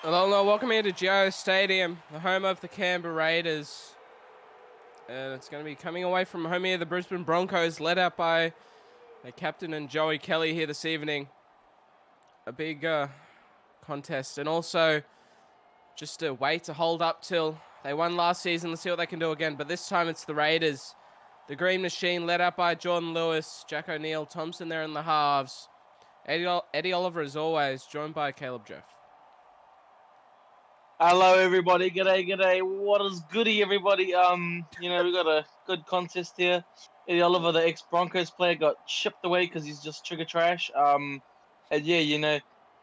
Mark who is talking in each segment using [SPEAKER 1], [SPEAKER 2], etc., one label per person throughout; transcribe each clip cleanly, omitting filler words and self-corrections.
[SPEAKER 1] Hello, welcome here to Geo Stadium, the home of the Canberra Raiders. And it's going to be coming away from home here, the Brisbane Broncos, led out by their captain and Joey Kelly here this evening. A big contest, and also just a wait to hold up till they won last season. Let's see what they can do again, but this time it's the Raiders. The Green Machine, led out by Jordan Lewis, Jack O'Neill, Thompson there in the halves. Eddie Oliver, as always, joined by Caleb Jeff.
[SPEAKER 2] Hello, everybody. G'day. What is goody, everybody? We got a good contest here. Eddie Oliver, the ex-Broncos player, got shipped away because he's just trigger trash. And yeah,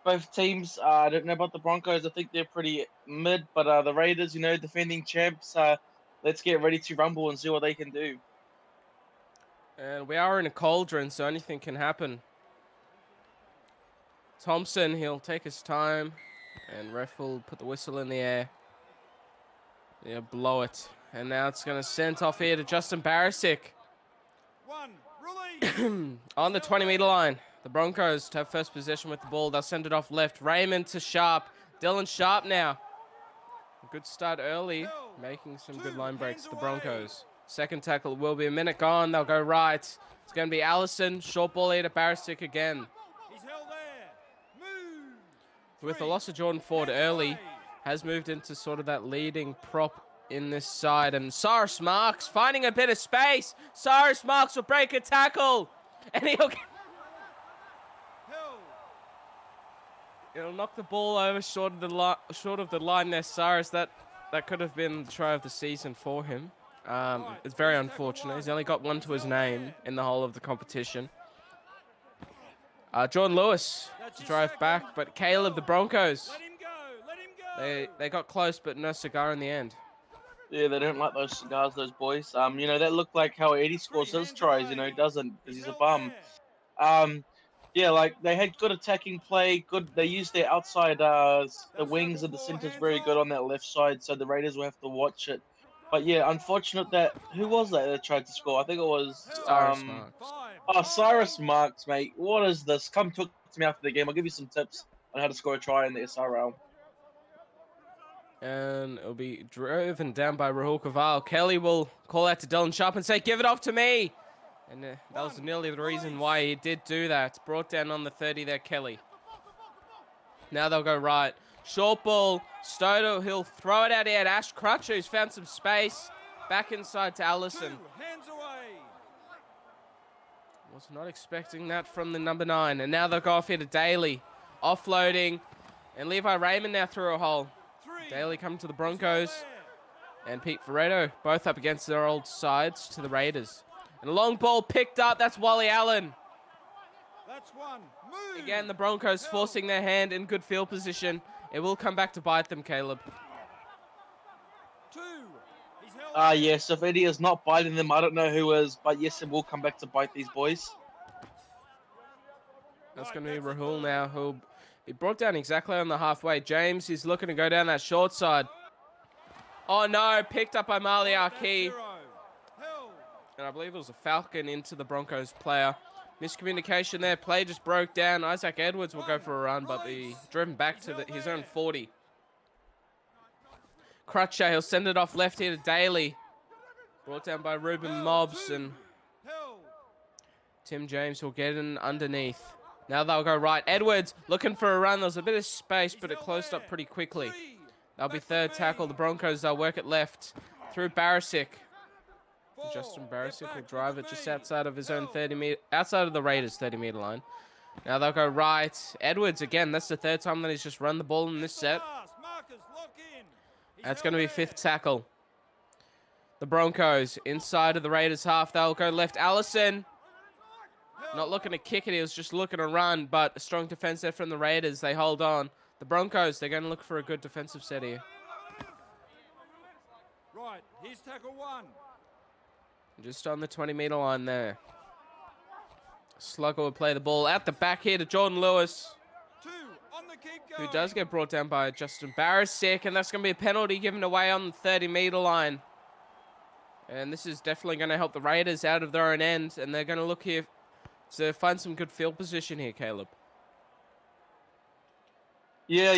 [SPEAKER 2] both teams. I don't know about the Broncos. I think they're pretty mid, but the Raiders, defending champs. Let's get ready to rumble and see what they can do.
[SPEAKER 1] And we are in a cauldron, so anything can happen. Thompson, he'll take his time. And ref will put the whistle in the air. Yeah, blow it. And now it's going to send off here to Justin Barisic. On the 20-meter line. The Broncos to have first possession with the ball. They'll send it off left. Raymond to Sharp. Dylan Sharp now. A good start early. Making some good line breaks, the Broncos. Second tackle will be a minute gone. They'll go right. It's going to be Allison. Short ball here to Barisic again. With the loss of Jordan Ford early, has moved into sort of that leading prop in this side. And Cyrus Marks finding a bit of space. Cyrus Marks will break a tackle. And he'll knock the ball over short of the line there, Cyrus. That could have been the try of the season for him. It's very unfortunate. He's only got one to his name in the whole of the competition. Jordan Lewis to drive back, but Caleb, the Broncos, they got close, but no cigar in the end.
[SPEAKER 2] Yeah, they don't like those cigars, those boys. That looked like how Eddie scores his tries. He doesn't because he's a bum. Yeah, like they had good attacking play. Good, they used their outside the wings and the centers very good on that left side, so the Raiders will have to watch it. But yeah, unfortunate that who was that tried to score? I think it was
[SPEAKER 1] Cyrus Marks.
[SPEAKER 2] Oh, Cyrus Marks, mate. What is this? Come talk to me after the game. I'll give you some tips on how to score a try in the SRL.
[SPEAKER 1] And it'll be driven down by Rahul Kaval. Kelly will call out to Dylan Sharp and say, "Give it off to me." And that was nearly the reason why he did do that. Brought down on the 30 there, Kelly. Now they'll go right. Short ball. Stodo, he'll throw it out here at Ash Crutcher, who's found some space. Back inside to Allison. Was not expecting that from the number 9. And now they'll go off here to Daly. Offloading. And Levi Raymond now through a hole. Daly coming to the Broncos. And Pete Ferretto both up against their old sides to the Raiders. And a long ball picked up. That's Wally Allen.
[SPEAKER 3] That's one. Move.
[SPEAKER 1] Again, the Broncos forcing their hand in good field position. It will come back to bite them, Caleb.
[SPEAKER 2] Yes, if Eddie is not biting them, I don't know who is, but yes, it will come back to bite these boys.
[SPEAKER 1] That's going to be Rahul now, who'll be brought down exactly on the halfway. James is looking to go down that short side. Oh no, picked up by Marley Arkey. And I believe it was a Falcon into the Broncos player. Miscommunication there. Play just broke down. Isaac Edwards will go for a run, but be driven back to his own 40. Crutcher, he'll send it off left here to Daly. Brought down by Ruben Mobbs, and Tim James will get in underneath. Now they'll go right. Edwards looking for a run. There was a bit of space, but it closed up pretty quickly. That'll be third tackle. The Broncos, they'll work it left through Barisic. Justin Barisic will drive it just outside of his own 30-meter, outside of the Raiders' 30-meter line. Now they'll go right. Edwards, again, that's the third time that he's just run the ball in this set. That's going to be fifth tackle. The Broncos inside of the Raiders' half. They'll go left. Allison, not looking to kick it. He was just looking to run, but a strong defense there from the Raiders. They hold on. The Broncos, they're going to look for a good defensive set here.
[SPEAKER 3] Right, here's tackle 1.
[SPEAKER 1] Just on the 20-meter line there. Slugger will play the ball at the back here to Jordan Lewis, who does get brought down by Justin Barisic, and that's going to be a penalty given away on the 30-meter line. And this is definitely going to help the Raiders out of their own end, and they're going to look here to find some good field position here, Caleb.
[SPEAKER 2] Yeah,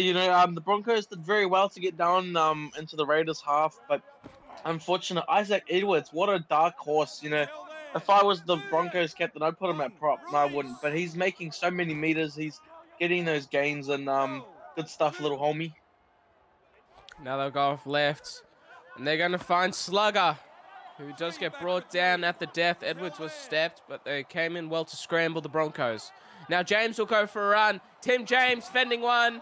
[SPEAKER 2] the Broncos did very well to get down into the Raiders half, but unfortunate Isaac Edwards, what a dark horse.
[SPEAKER 3] Held
[SPEAKER 2] If
[SPEAKER 3] there.
[SPEAKER 2] I was the
[SPEAKER 3] Move.
[SPEAKER 2] Broncos captain, I'd put him at prop. No, I wouldn't. But he's making so many meters. He's getting those gains and
[SPEAKER 3] Go.
[SPEAKER 2] good stuff,
[SPEAKER 3] 2.
[SPEAKER 2] little homie.
[SPEAKER 1] Now they'll go off left. And they're going to find Slugger, who does get brought down at the death. Edwards was stepped, but they came in well to scramble the Broncos. Now James will go for a run. Tim James fending one.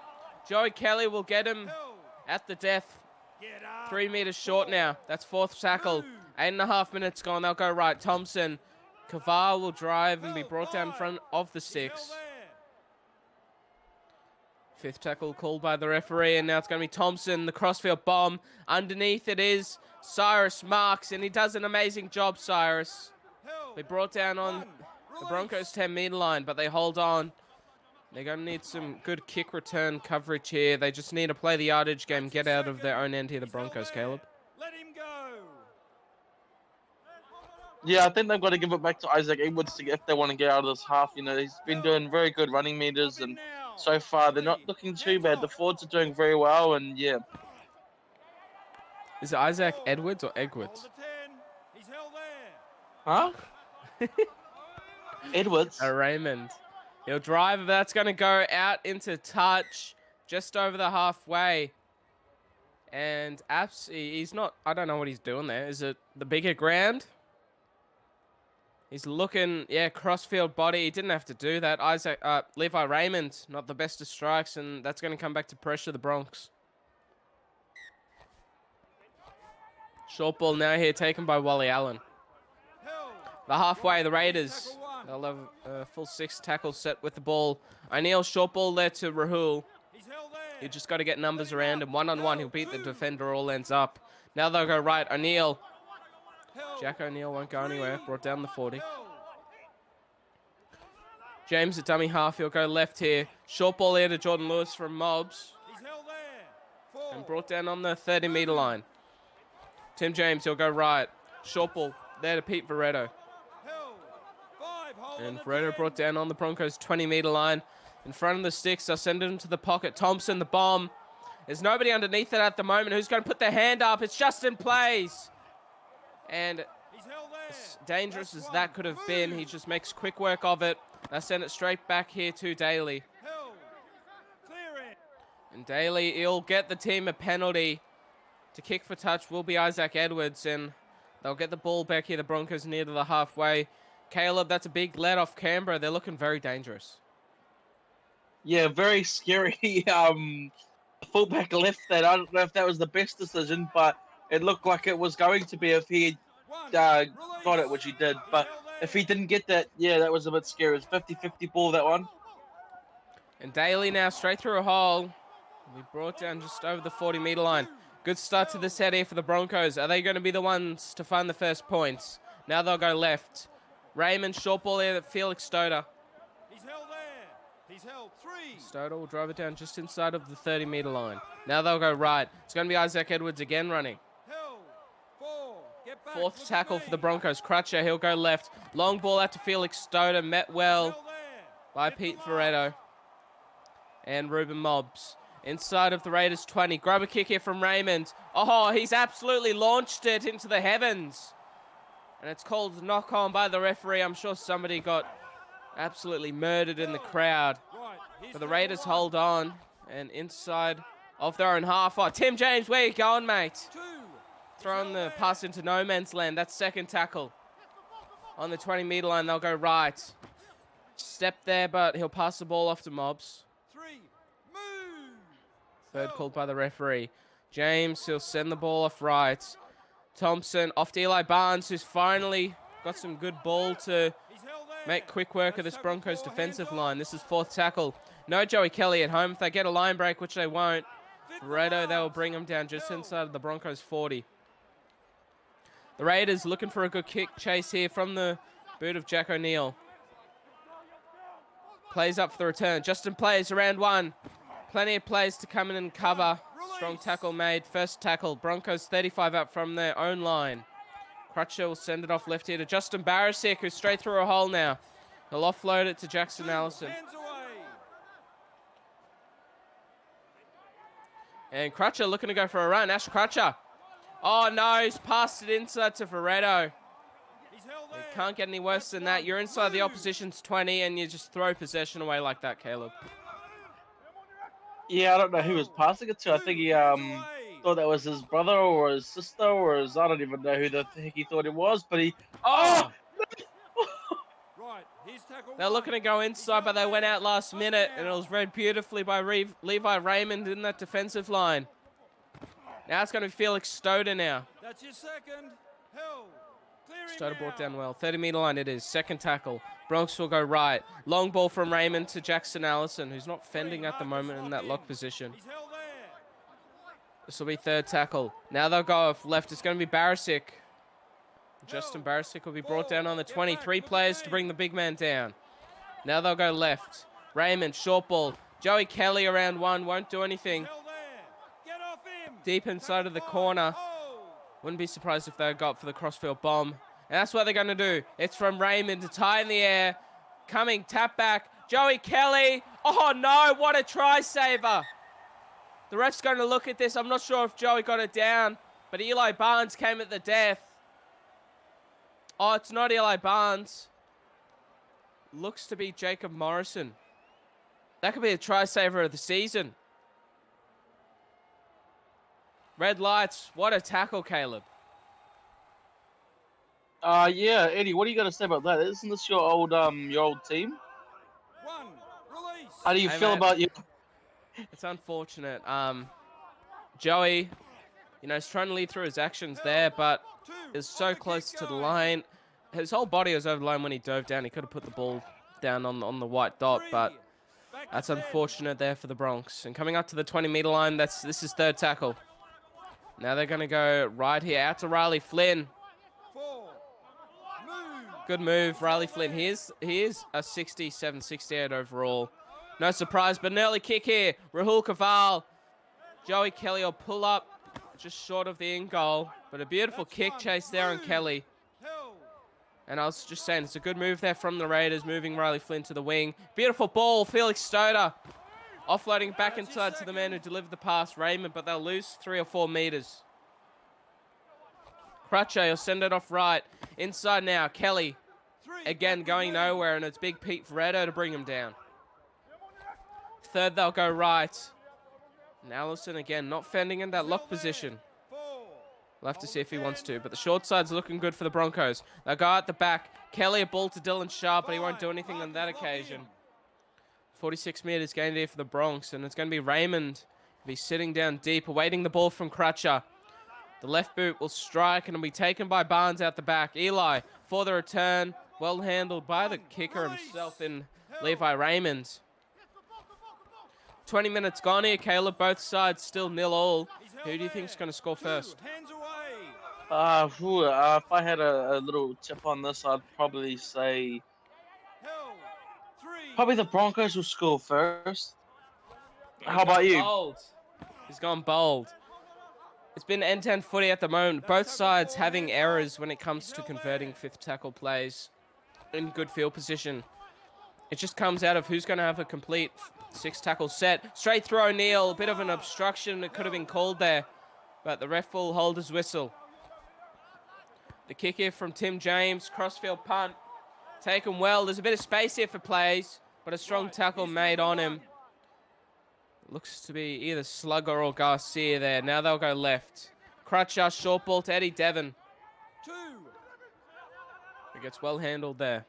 [SPEAKER 1] Joey Kelly will get him
[SPEAKER 3] Held.
[SPEAKER 1] at the death.
[SPEAKER 3] Get up.
[SPEAKER 1] 3 meters short now. That's fourth tackle. 8.5 minutes gone. They'll go right. Thompson. Kavar will drive and be brought down in front of the
[SPEAKER 3] Held
[SPEAKER 1] six.
[SPEAKER 3] there.
[SPEAKER 1] Fifth tackle called by the referee, and now it's going to be Thompson, the crossfield bomb. Underneath it is Cyrus Marks, and he does an amazing job, Cyrus.
[SPEAKER 3] Held.
[SPEAKER 1] They brought down on
[SPEAKER 3] 1.
[SPEAKER 1] the Broncos' 10-meter line, but they hold on. They're going to need some good kick return coverage here. They just need to play the yardage game, get out of their own end here, the Broncos, Caleb.
[SPEAKER 3] Let him go.
[SPEAKER 2] Yeah, I think they've got to give it back to Isaac Edwards if they want to get out of this half. He's been doing very good running meters, and so far they're not looking too bad. The forwards are doing very well, and yeah.
[SPEAKER 1] Is it Isaac Edwards or Edwards?
[SPEAKER 3] Hold the 10. He's held there.
[SPEAKER 2] Huh? Edwards.
[SPEAKER 1] Raymond. He'll drive, but that's going to go out into touch just over the halfway. And Apps, he's not, I don't know what he's doing there. Is it the bigger ground? He's looking, yeah, crossfield body. He didn't have to do that. Levi Raymond, not the best of strikes, and that's going to come back to pressure the Bronx. Short ball now here, taken by Wally Allen.
[SPEAKER 3] Held.
[SPEAKER 1] The halfway, the Raiders.
[SPEAKER 3] Tackle 1.
[SPEAKER 1] They'll have a full 6 tackles set with the ball. O'Neill, short ball there to Rahul.
[SPEAKER 3] He's held there.
[SPEAKER 1] You just got to get numbers around him. One-on-one, he'll beat the defender, all ends up. Now they'll go right. O'Neill.
[SPEAKER 3] Held.
[SPEAKER 1] Jack O'Neill won't go anywhere. Brought down the 40.
[SPEAKER 3] Held.
[SPEAKER 1] James at dummy half. He'll go left here. Short ball here to Jordan Lewis from Mobs.
[SPEAKER 3] He's held there. 4.
[SPEAKER 1] And brought down on the 30-meter line. Tim James, he'll go right. Short ball there to Pete Veretto.
[SPEAKER 3] Held. 5. Hold on
[SPEAKER 1] And
[SPEAKER 3] the
[SPEAKER 1] Veretto
[SPEAKER 3] 10.
[SPEAKER 1] brought down on the Broncos' 20-meter line. In front of the sticks, they'll send it into the pocket. Thompson, the bomb. There's nobody underneath it at the moment. Who's going to put their hand up? It's Justin Plays. And
[SPEAKER 3] He's held there.
[SPEAKER 1] as dangerous
[SPEAKER 3] That's
[SPEAKER 1] as
[SPEAKER 3] 1.
[SPEAKER 1] that could have been, he
[SPEAKER 3] Move.
[SPEAKER 1] just makes quick work of it. They send it straight back here to Daly.
[SPEAKER 3] Held. Clear it.
[SPEAKER 1] And Daly, he'll get the team a penalty. To kick for touch will be Isaac Edwards, and they'll get the ball back here, the Broncos near to the halfway. Caleb, that's a big let off Canberra. They're looking very dangerous.
[SPEAKER 2] Yeah, very scary. Fullback left that. I don't know if that was the best decision, but it looked like it was going to be if he had got it, which he did. But if he didn't get that, yeah, that was a bit scary. It was 50-50 ball, that one.
[SPEAKER 1] And Daly now straight through a hole. We brought down just over the 40-meter line. Good start to this head here for the Broncos. Are they going to be the ones to find the first points? Now they'll go left. Raymond, short ball here to Felix Stoder.
[SPEAKER 3] He's held there. He's held. 3.
[SPEAKER 1] Stoder will drive it down just inside of the 30-meter line. Now they'll go right. It's going to be Isaac Edwards again running.
[SPEAKER 3] Held. 4. Get back.
[SPEAKER 1] Fourth
[SPEAKER 3] Look
[SPEAKER 1] tackle
[SPEAKER 3] at
[SPEAKER 1] for the
[SPEAKER 3] me.
[SPEAKER 1] Broncos. Crutcher, he'll go left. Long ball out to Felix Stoder. Met well
[SPEAKER 3] Held there.
[SPEAKER 1] by
[SPEAKER 3] Get
[SPEAKER 1] Pete
[SPEAKER 3] the line.
[SPEAKER 1] Veretto. And Ruben Mobs. Inside of the Raiders 20. Grab a kick here from Raymond. Oh, he's absolutely launched it into the heavens. And it's called knock on by the referee. I'm sure somebody got absolutely murdered in the crowd.
[SPEAKER 3] Right. Here's
[SPEAKER 1] But the
[SPEAKER 3] tackle
[SPEAKER 1] Raiders
[SPEAKER 3] 1.
[SPEAKER 1] hold on. And inside of their own half. Oh, Tim James, where you going, mate?
[SPEAKER 3] 2.
[SPEAKER 1] Throwing the pass into no man's land. That's second tackle. On the 20-meter line, they'll go right. Step there, but he'll pass the ball off to Mobs.
[SPEAKER 3] 3. Move.
[SPEAKER 1] Third called by the referee. James, he'll send the ball off right. Thompson off to Eli Barnes, who's finally got some good ball to
[SPEAKER 3] He's held there.
[SPEAKER 1] make quick work of this
[SPEAKER 3] That's tackle
[SPEAKER 1] Broncos
[SPEAKER 3] 4,
[SPEAKER 1] defensive
[SPEAKER 3] hands
[SPEAKER 1] line.
[SPEAKER 3] off.
[SPEAKER 1] This is fourth tackle. No Joey Kelly at home. If they get a line break, which they won't,
[SPEAKER 3] Fifth
[SPEAKER 1] Veretto, they'll
[SPEAKER 3] last.
[SPEAKER 1] bring him down just
[SPEAKER 3] Held.
[SPEAKER 1] inside of the Broncos 40. The Raiders looking for a good kick chase here from the boot of Jack O'Neill. Plays up for the return. Justin plays around one. Plenty of plays to come in and cover. Strong tackle made. First tackle. Broncos 35 up from their own line. Crutcher will send it off left here to Justin Barisic, who's straight through a hole now. He'll offload it to Jackson Allison.
[SPEAKER 3] Hands away.
[SPEAKER 1] And Crutcher looking to go for a run. Ash Crutcher. Oh, no. He's passed it inside to Veretto.
[SPEAKER 3] He's held
[SPEAKER 1] It
[SPEAKER 3] there.
[SPEAKER 1] can't get any worse than that. You're inside the opposition's 20 and you just throw possession away like that, Caleb.
[SPEAKER 2] Yeah, I don't know who was passing it to. I think he thought that was his brother or his sister or his, I don't even know who the heck he thought it was, but he...
[SPEAKER 1] Oh!
[SPEAKER 3] Right, here's tackle
[SPEAKER 1] They're
[SPEAKER 3] one.
[SPEAKER 1] looking to go inside, but they went out last minute, and it was read beautifully by Levi Raymond in that defensive line. Now it's going to be Felix Stoder now.
[SPEAKER 3] That's your second. Held. Clearing
[SPEAKER 1] Stoder brought
[SPEAKER 3] now.
[SPEAKER 1] down well. 30-meter line it is. Second tackle. Bronx will go right. Long ball from Raymond to Jackson Allison, who's not fending at the moment in that lock position.
[SPEAKER 3] He's held there.
[SPEAKER 1] This will be third tackle. Now they'll go off left. It's going to be Barisic. Justin Barisic will be brought down on the 20. 3 players to bring the big man down. Now they'll go left. Raymond, short ball. Joey Kelly around 1, won't do anything.
[SPEAKER 3] Held there. Get off him.
[SPEAKER 1] Deep inside of the corner. Wouldn't be surprised if they got for the crossfield bomb. And that's what they're going to do. It's from Raymond to tie in the air. Coming, tap back. Joey Kelly. Oh, no, what a try saver. The ref's going to look at this. I'm not sure if Joey got it down, but Eli Barnes came at the death. Oh, it's not Eli Barnes. Looks to be Jacob Morrison. That could be a try saver of the season. Red lights. What a tackle, Caleb.
[SPEAKER 2] Yeah, Eddie, what are you going to say about that? Isn't this your old team?
[SPEAKER 3] One. Release.
[SPEAKER 2] How do you
[SPEAKER 1] Hey,
[SPEAKER 2] feel
[SPEAKER 1] mate.
[SPEAKER 2] about you?
[SPEAKER 1] It's unfortunate. Joey, he's trying to lead through his actions there, but is so close to the line. His whole body was over the line when he dove down. He could have put the ball down on the white dot, but that's unfortunate there for the Bronx. And coming up to the 20-meter line, this is third tackle. Now they're going to go right here out to Riley Flynn.
[SPEAKER 3] 4. Move.
[SPEAKER 1] Good move, Riley Flynn. He is a 67, 68 overall. No surprise, but an early kick here. Rahul Kaval. Joey Kelly will pull up just short of the in goal, but a beautiful kick chase there on Kelly.
[SPEAKER 3] Held.
[SPEAKER 1] And I was just saying, it's a good move there from the Raiders, moving Riley Flynn to the wing. Beautiful ball, Felix Stoder. Offloading back inside to the man who delivered the pass, Raymond, but they'll lose 3 or 4 meters. Crutcher, he'll send it off right. Inside now, Kelly.
[SPEAKER 3] 3.
[SPEAKER 1] Again, going nowhere, and it's Big Pete Veretto to bring him down. Third, they'll go right. And Allison, again, not fending in that lock position.
[SPEAKER 3] 4.
[SPEAKER 1] We'll have to see if he wants to, but the short side's looking good for the Broncos. They'll go out the back. Kelly, a ball to Dylan Sharp, but he won't do anything on that occasion. 46 meters gained here for the Bronx, and it's going to be Raymond. He'll be sitting down deep, awaiting the ball from Crutcher. The left boot will strike, and it'll be taken by Barnes out the back. Eli for the return. Well handled by the kicker himself in Levi Raymond. 20 minutes gone here, Caleb. Both sides still 0-0. Who do you think's going to score first?
[SPEAKER 3] Hands away.
[SPEAKER 2] If I had a little tip on this, I'd probably say
[SPEAKER 3] Held. 3.
[SPEAKER 2] probably the Broncos will score first. How about you?
[SPEAKER 1] Bold. He's gone bold. It's been end-to-end footy at the moment. Both sides having errors when it comes to converting fifth tackle plays in good field position. It just comes out of who's going to have a complete 6 tackle set. Straight through O'Neill. A bit of an obstruction. It could have been called there, but the ref will hold his whistle. The kick here from Tim James. Crossfield punt. Taken well. There's a bit of space here for plays, but a strong tackle made on him. Looks to be either Slugger or Garcia there. Now they'll go left. Crutcher, short ball to Eddie Devon.
[SPEAKER 3] 2.
[SPEAKER 1] It gets well handled there.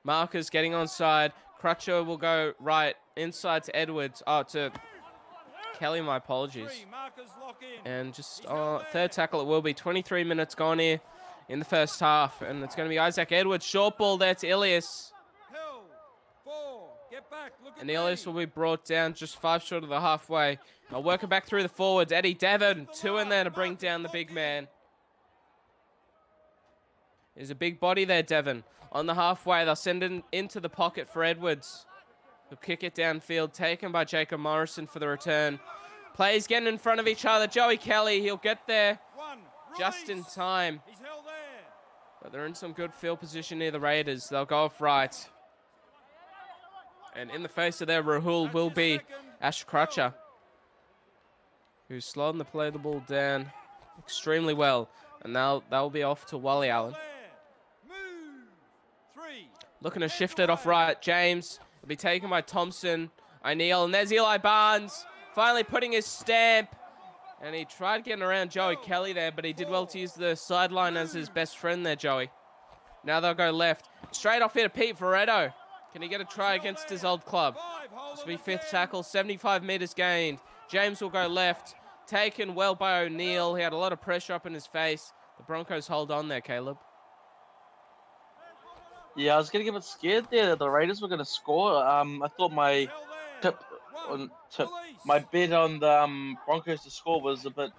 [SPEAKER 1] Marcus getting onside. Crutcher will go right inside to Edwards. Oh, to Kelly, my apologies.
[SPEAKER 3] 3. Markers lock in.
[SPEAKER 1] And just third tackle it will be. 23 minutes gone here in the first half. And it's going to be Isaac Edwards. Short ball there to Ilias.
[SPEAKER 3] Held. 4. Get back. Look at
[SPEAKER 1] And Ilias will be brought down just 5 short of the halfway. They'll work it back through the forwards. Eddie Devon, 2 in there to bring down the big man. There's a big body there, Devon. On the halfway, they'll send it into the pocket for Edwards. He'll kick it downfield, taken by Jacob Morrison for the return. Players getting in front of each other. Joey Kelly, he'll get there
[SPEAKER 3] 1.
[SPEAKER 1] just in time.
[SPEAKER 3] He's held there.
[SPEAKER 1] But they're in some good field position near the Raiders. They'll go off right. And in the face of their Rahul will be Ash Crutcher. who's slowing the play the ball down extremely well. And now they'll be off to Wally Allen. Looking to shift it off right. James will be taken by Thompson. O'Neill, and there's Eli Barnes finally putting his stamp. And he tried getting around Joey Kelly there, but he did well to use the sideline as his best friend there, Joey. Now they'll go left. Straight off here to Pete Veretto. Can he get a try against his old club? This will be 5th tackle, 75 metres gained. James will go left. Taken well by O'Neill. He had a lot of pressure up in his face. The Broncos hold on there, Caleb.
[SPEAKER 2] Yeah, I was getting a bit scared there that the Raiders were going to score. I thought my my bet on the Broncos to score was a bit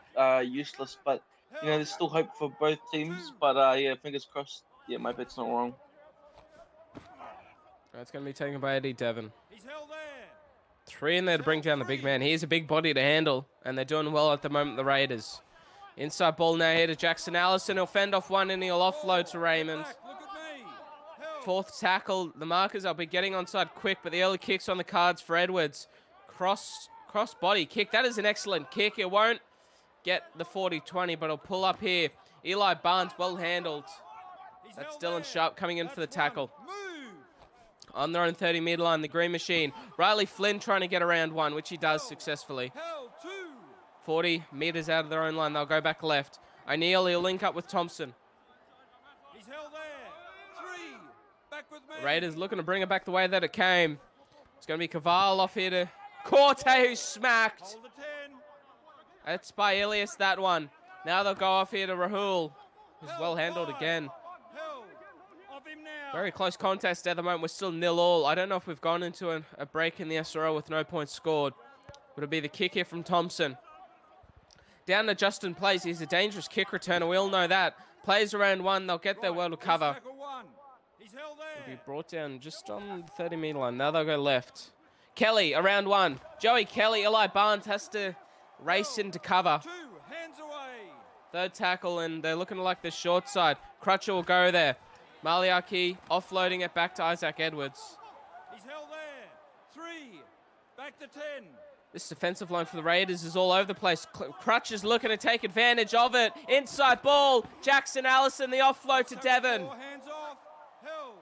[SPEAKER 2] useless, but you know there's still hope for both teams. But yeah, fingers crossed. Yeah, my bet's not wrong.
[SPEAKER 1] That's going to be taken by Eddie Devon. 3 in there to bring down the big man. He's a big body to handle, and they're doing well at the moment, the Raiders. Inside ball now here to Jackson Allison. He'll fend off one, and he'll offload to Raymond. 4th tackle. The markers will be getting onside quick, but the early kick's on the cards for Edwards. Cross body kick. That is an excellent kick. It won't get the 40-20, but it'll pull up here. Eli Barnes, well handled. That's Dylan Sharp coming in for the tackle. On their own 30-metre line, the Green Machine. Riley Flynn trying to get around one, which he does successfully. 40 metres out of their own line. They'll go back left. O'Neill, he'll link up with Thompson. The Raiders looking to bring it back the way that it came. It's going to be Caval off here to Corte, who's smacked. That's by Ilias, that one. Now they'll go off here to Rahul, who's well handled again. Very close contest at the moment. We're still 0-0. I don't know if we've gone into a break in the SRL with no points scored. Would it be the kick here from Thompson? Down to Justin Plays. He's a dangerous kick returner. We all know that. Plays around one. They'll get there well to cover. He'll be brought down just on the 30-metre line. Now they'll go left. Kelly around one. Joey Kelly. Eli Barnes has to race into cover. 3rd tackle, and they're looking like the short side. Crutcher will go there. Maliaki offloading it back to Isaac Edwards.
[SPEAKER 3] He's held there. 3. Back to 10.
[SPEAKER 1] This defensive line for the Raiders is all over the place. Crutch is looking to take advantage of it. Inside ball. Jackson Allison, the offload to Devon.
[SPEAKER 3] Hands off. Held.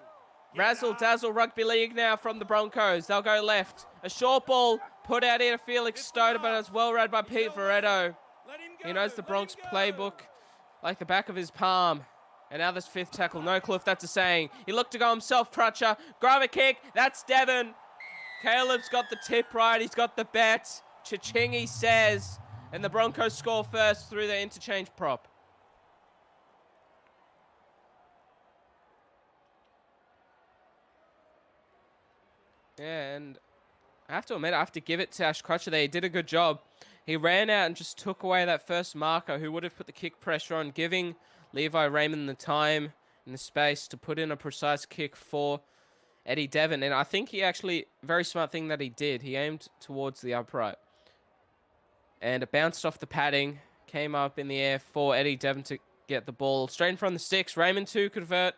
[SPEAKER 1] Razzle dazzle rugby league now from the Broncos. They'll go left. A short ball put out here to Felix Stoder, but it's well read by Pete Veretto. He knows the Bronx playbook like the back of his palm. And now this 5th tackle. No clue if that's a saying. He looked to go himself, Crutcher. Grab a kick. That's Devon. Caleb's got the tip right. He's got the bet. Cha-ching, he says. And the Broncos score first through the interchange prop. Yeah, and I have to admit, I have to give it to Ash Crutcher there. He did a good job. He ran out and just took away that first marker who would have put the kick pressure on, giving Levi Raymond the time and the space to put in a precise kick for Eddie Devon. And I think he actually, very smart thing that he did, he aimed towards the upright. And it bounced off the padding, came up in the air for Eddie Devon to get the ball straight in front of the sticks. Raymond to convert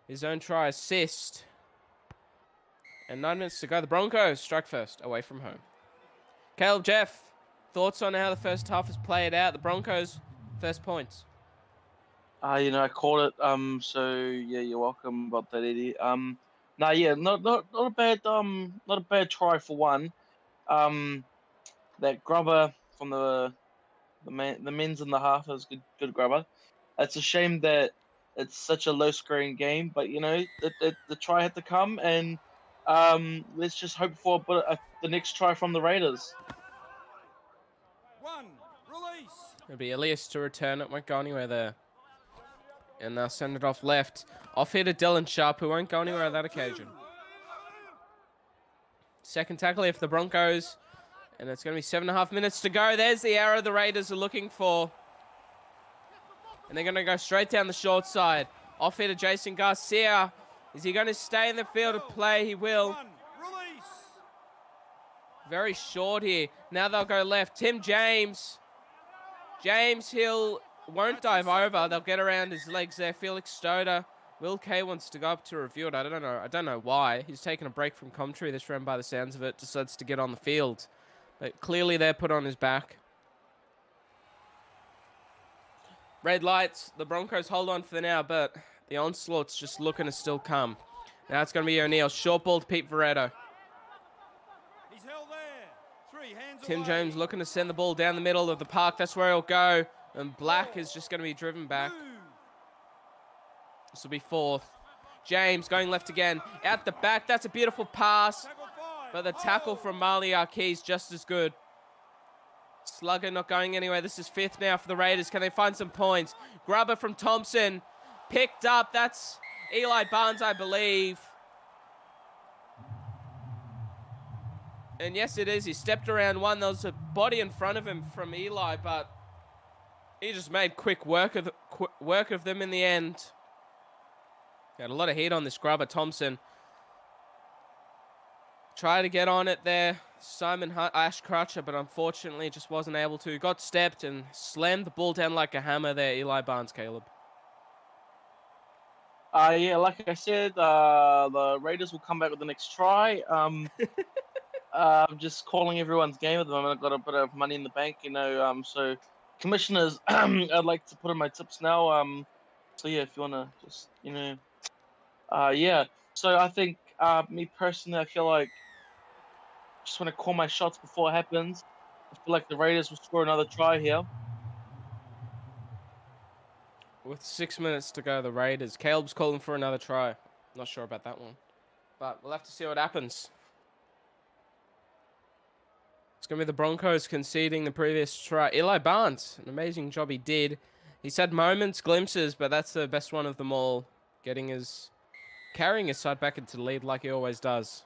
[SPEAKER 1] his own try assist. And 9 minutes to go. The Broncos strike first, away from home. Caleb, Jeff, thoughts on how the first half has played out? The Broncos, first points.
[SPEAKER 2] You know, I called it. So yeah, you're welcome about that, Eddie. Nah, yeah, not a bad try for one. That grubber from the men's in the half is good grubber. It's a shame that it's such a low scoring game, but you know, the try had to come, and let's just hope for the next try from the Raiders.
[SPEAKER 3] 1. Release.
[SPEAKER 1] It'll be Elias to return it. Won't go anywhere there. And they'll send it off left. Off here to Dylan Sharp, who won't go anywhere on that occasion. 2nd tackle here for the Broncos. And it's going to be 7.5 minutes to go. There's the arrow the Raiders are looking for. And they're going to go straight down the short side. Off here to Jason Garcia. Is he going to stay in the field of play? He will.
[SPEAKER 3] 1. Release.
[SPEAKER 1] Very short here. Now they'll go left. Tim James. James Hill won't dive over. They'll get around his legs there. Felix Stoder. Will Kay wants to go up to review it. I don't know why. He's taken a break from commentary this round by the sounds of it. Decides to get on the field. But clearly they're put on his back. Red lights. The Broncos hold on for now, but the onslaught's just looking to still come. Now it's going to be O'Neill. Short ball to Pete Veretto.
[SPEAKER 3] He's held there. 3 hands
[SPEAKER 1] Tim
[SPEAKER 3] away.
[SPEAKER 1] Jones looking to send the ball down the middle of the park. That's where he'll go. And Black is just going to be driven back. This will be 4th. James going left again. Out the back. That's a beautiful pass. But the tackle from Marley Arkeys just as good. Slugger not going anywhere. This is 5th now for the Raiders. Can they find some points? Grubber from Thompson. Picked up. That's Eli Barnes, I believe. And yes, it is. He stepped around one. There was a body in front of him from Eli, but he just made quick work of them in the end. Got a lot of heat on this Grubber. Thompson tried to get on it there. Simon Ash Crutcher, but unfortunately just wasn't able to. Got stepped and slammed the ball down like a hammer there, Eli Barnes, Caleb.
[SPEAKER 2] Yeah, like I said, the Raiders will come back with the next try. I'm just calling everyone's game at the moment. I've got a bit of money in the bank, you know. So, commissioners, I'd like to put in my tips now. So yeah, if you wanna just, you know, yeah. So I think, me personally, I feel like just want to call my shots before it happens. I feel like the Raiders will score another try here.
[SPEAKER 1] With 6 minutes to go, the Raiders. Caleb's calling for another try. Not sure about that one, but we'll have to see what happens. It's going to be the Broncos conceding the previous try. Eli Barnes, an amazing job he did. He's had moments, glimpses, but that's the best one of them all. Carrying his side back into the lead like he always does.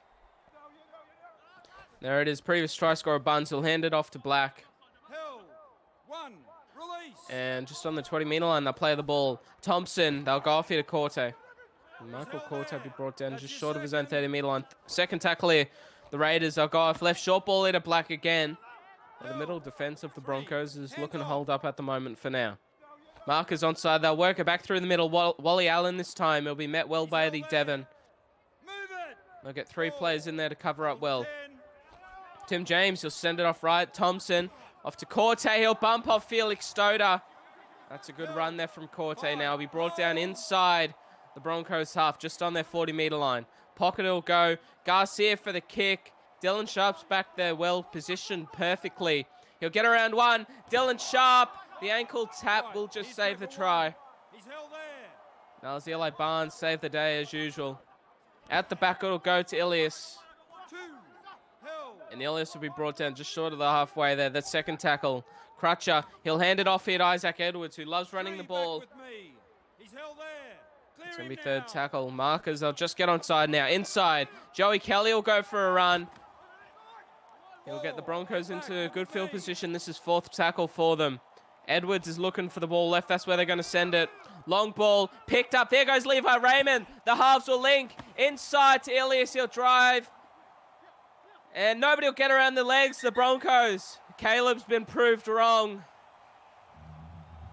[SPEAKER 1] There it is. Previous try scorer Barnes. He'll hand it off to Black.
[SPEAKER 3] Held. 1. Release.
[SPEAKER 1] And just on the 20-meter line, they'll play the ball. Thompson, they'll go off here to Corte. Michael Corte will be brought down just short of his own 30-meter line. Second tackle here. The Raiders, they'll go off left. Short ball here to Black again. The middle defense of the Broncos is looking to hold up at the moment for now. Markers onside. They'll work it back through the middle. Wally Allen this time. He'll be met well by Eddie Devon. They'll get 3 players in there to cover up well. Tim James, he'll send it off right. Thompson off to Corte. He'll bump off Felix Stoder. That's a good run there from Corte now. He'll be brought down inside the Broncos half, just on their 40-meter line. Pocket will go. Garcia for the kick. Dylan Sharp's back there, well positioned perfectly. He'll get around one. Dylan Sharp, the ankle tap will just save the try.
[SPEAKER 3] He's held there.
[SPEAKER 1] Now as Eli Barnes save the day as usual. At the back it'll go to Ilias.
[SPEAKER 3] 2. Held.
[SPEAKER 1] And Ilias will be brought down just short of the halfway there. The second tackle. Crutcher, he'll hand it off here to Isaac Edwards, who loves running the ball.
[SPEAKER 3] He's held there.
[SPEAKER 1] It's going to be third tackle. Markers, they'll just get onside now. Inside, Joey Kelly will go for a run. He'll get the Broncos into a good field position. This is 4th tackle for them. Edwards is looking for the ball left. That's where they're going to send it. Long ball, picked up. There goes Levi Raymond. The halves will link. Inside to Ilias. He'll drive. And nobody will get around the legs. The Broncos. Caleb's been proved wrong.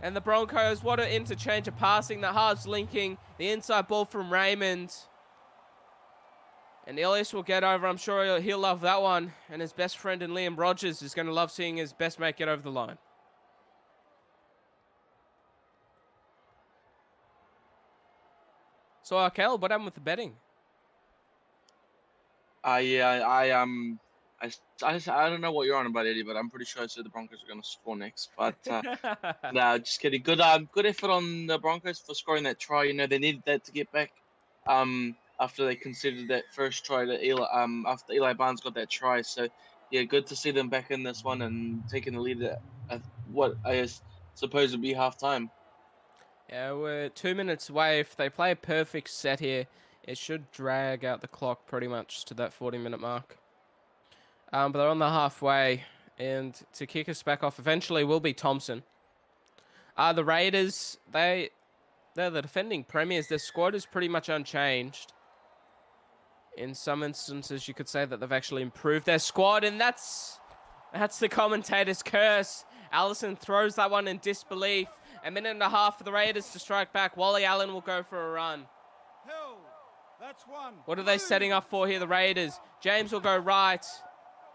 [SPEAKER 1] And the Broncos, what an interchange of passing. The halves linking. The inside ball from Raymond. And Ilias will get over. I'm sure he'll love that one. And his best friend in Liam Rogers is going to love seeing his best mate get over the line. So, Caleb, what happened with the betting?
[SPEAKER 2] Yeah, I don't know what you're on about, Eddie, but I'm pretty sure I said the Broncos are going to score next. But no, just kidding. Good effort on the Broncos for scoring that try. You know, they needed that to get back. After they conceded that first try that after Eli Barnes got that try. So yeah, good to see them back in this one and taking the lead at what I suppose would be halftime.
[SPEAKER 1] Yeah, we're 2 minutes away. If they play a perfect set here, it should drag out the clock pretty much to that 40-minute mark. But they're on the halfway, and to kick us back off eventually will be Thompson. The Raiders, they're the defending premiers. Their squad is pretty much unchanged. In some instances, you could say that they've actually improved their squad, and that's the commentator's curse. Allison throws that one in disbelief. A minute and a half for the Raiders to strike back. Wally Allen will go for a run.
[SPEAKER 3] Held. That's 1.
[SPEAKER 1] What are they setting up for here, the Raiders? James will go right.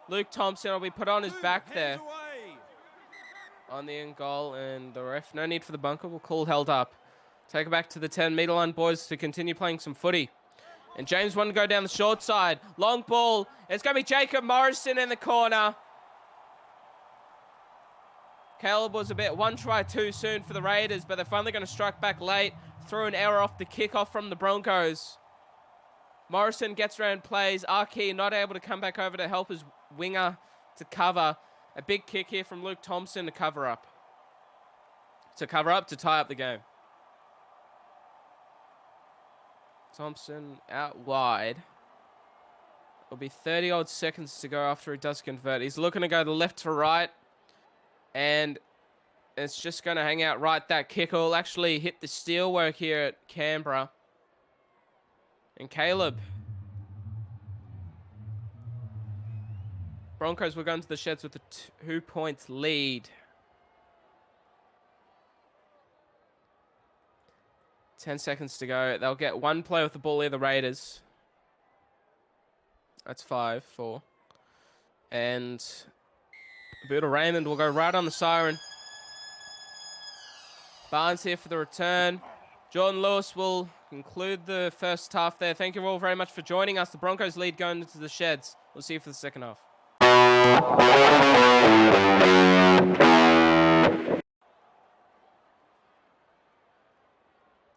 [SPEAKER 1] Luke Thompson will be put on his back there. on the end goal, and the ref, no need for the bunker, will call held up. Take it back to the 10-meter line, boys, to continue playing some footy. And James wanted to go down the short side. Long ball. It's going to be Jacob Morrison in the corner. Caleb was a bit one try too soon for the Raiders, but they're finally going to strike back late through an error off the kickoff from the Broncos. Morrison gets around plays. Archie not able to come back over to help his winger to cover. A big kick here from Luke Thompson to cover up. To tie up the game. Thompson out wide. It'll be 30-odd seconds to go after he does convert. He's looking to go to left to right. And it's just going to hang out right. That kick will actually hit the steelwork here at Canberra. And Caleb. Broncos will go into the sheds with a 2-point lead. 10 seconds to go. They'll get one play with the ball here, the Raiders. That's 5, 4. And Buda Raymond will go right on the siren. Barnes here for the return. Jordan Lewis will conclude the first half there. Thank you all very much for joining us. The Broncos lead going into the sheds. We'll see you for the second half.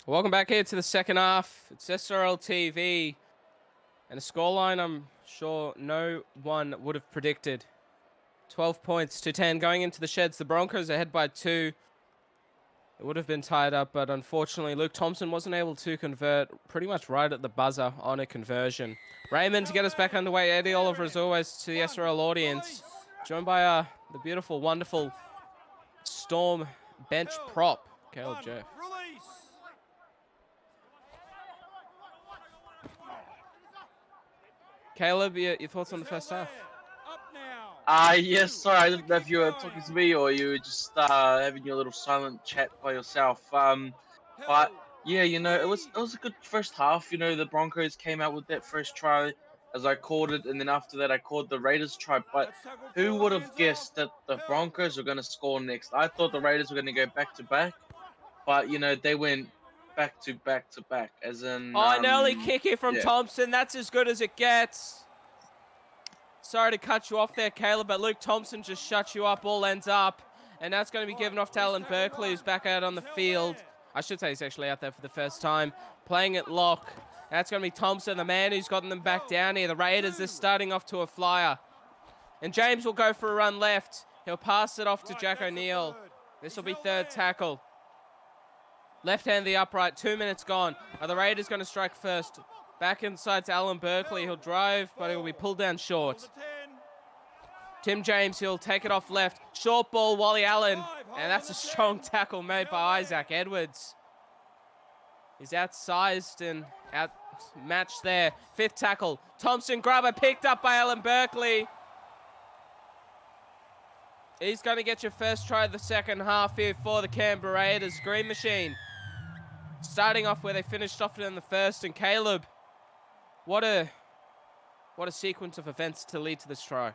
[SPEAKER 1] Welcome back here to the second half. It's SRL TV. And a scoreline I'm sure no one would have predicted. 12 points to 10 going into the sheds. The Broncos are ahead by 2. It would have been tied up, but unfortunately Luke Thompson wasn't able to convert pretty much right at the buzzer on a conversion. Raymond to get us back underway. Eddie Oliver as always to the SRL audience. Joined by the beautiful, wonderful Storm bench prop, Caleb Jeff. Caleb, your thoughts on the first half?
[SPEAKER 2] Yes, sorry, I didn't know if you were talking to me or you were just having your little silent chat by yourself. But yeah, you know, it was a good first half. You know, the Broncos came out with that first try, as I called it, and then after that I called the Raiders try. But who would have guessed that the Broncos were going to score next? I thought the Raiders were going to go back to back, but you know, they went back to back to back, as in...
[SPEAKER 1] an early kick here from Thompson. That's as good as it gets. Sorry to cut you off there, Caleb, but Luke Thompson just shut you up. Ball ends up, and that's going to be given off to Alan Berkeley, who's back out on the field. I should say he's actually out there for the first time, playing at lock. That's going to be Thompson, the man who's gotten them back down here. The Raiders are starting off to a flyer. And James will go for a run left. He'll pass it off to Jack O'Neill. This will be third tackle. Left hand the upright, 2 minutes gone. Are the Raiders going to strike first? Back inside to Alan Berkeley. He'll drive, but he'll be pulled down short. Tim James, he'll take it off left. Short ball, Wally Allen. And that's a strong tackle made by Isaac Edwards. He's outsized and outmatched there. Fifth tackle. Thompson grabber picked up by Alan Berkeley. He's going to get your first try of the second half here for the Canberra Raiders. Green Machine. Starting off where they finished off in the first. And Caleb, what a sequence of events to lead to this try.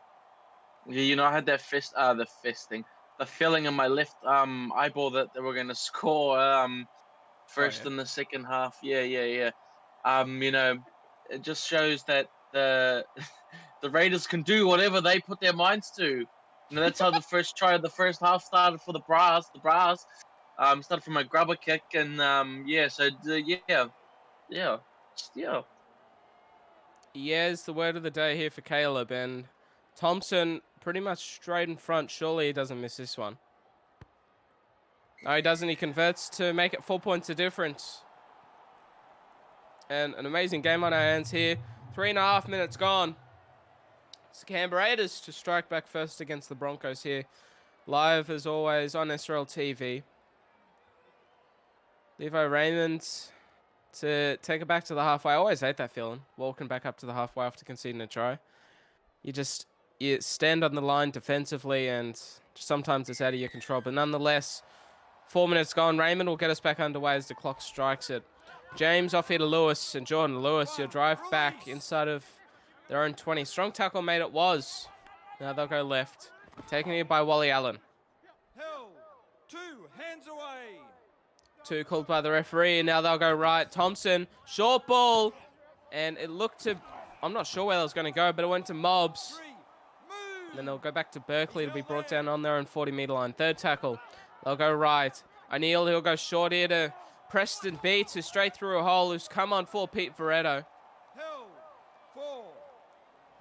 [SPEAKER 2] Yeah, you know, I had that the feeling in my left eyeball that they were going to score first in the second half. Yeah. You know, it just shows that the Raiders can do whatever they put their minds to. You know, that's how the first try of the first half started for the Brass. Started from a grubber kick, and yeah
[SPEAKER 1] is the word of the day here for Caleb, and Thompson pretty much straight in front. Surely he doesn't miss this one. No, he doesn't. He converts to make it 4 points of difference. And an amazing game on our hands here. 3.5 minutes gone. It's the Canberra Raiders to strike back first against the Broncos here. Live, as always, on SRL TV. Levo Raymond to take it back to the halfway. I always hate that feeling, walking back up to the halfway after conceding a try. You stand on the line defensively, and sometimes it's out of your control. But nonetheless, 4 minutes gone. Raymond will get us back underway as the clock strikes it. James off here to Lewis, and Jordan Lewis, he'll drive back inside of their own 20. Strong tackle made it was. Now they'll go left. Taken here by Wally Allen.
[SPEAKER 3] 2 hands away.
[SPEAKER 1] 2 called by the referee, and now they'll go right. Thompson, short ball, and it looked to, I'm not sure where it was going to go, but it went to Mobs.
[SPEAKER 3] 3,
[SPEAKER 1] And
[SPEAKER 3] move.
[SPEAKER 1] then they'll go back to Berkeley to be brought down on their own 40-meter line. 3rd tackle. They'll go right. O'Neill, he'll go short here to Preston Beats, who's straight through a hole, who's come on for Pete Veretto.
[SPEAKER 3] Held. 4.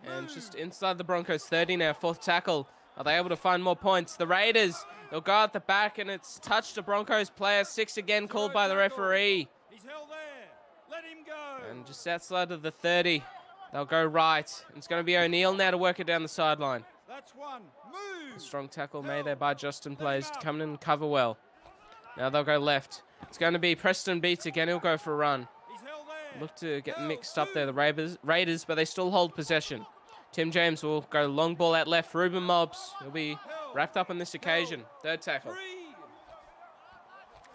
[SPEAKER 1] And just inside the Broncos 30 now, 4th tackle. Are they able to find more points? The Raiders, they'll go at the back, and it's touched a Broncos player. 6 again called by the referee.
[SPEAKER 3] He's held there. Let him go.
[SPEAKER 1] And just outside of the 30, they'll go right. It's going to be O'Neill now to work it down the sideline.
[SPEAKER 3] That's 1. Move.
[SPEAKER 1] Strong tackle made there by Justin Plays to come in and cover well. Now they'll go left. It's going to be Preston Beats again. He'll go for a run.
[SPEAKER 3] He's held there.
[SPEAKER 1] Look to get mixed up there, the Raiders, but they still hold possession. Tim James will go long ball out left. Ruben Mobs will be wrapped up on this occasion. 3rd tackle.
[SPEAKER 3] 3.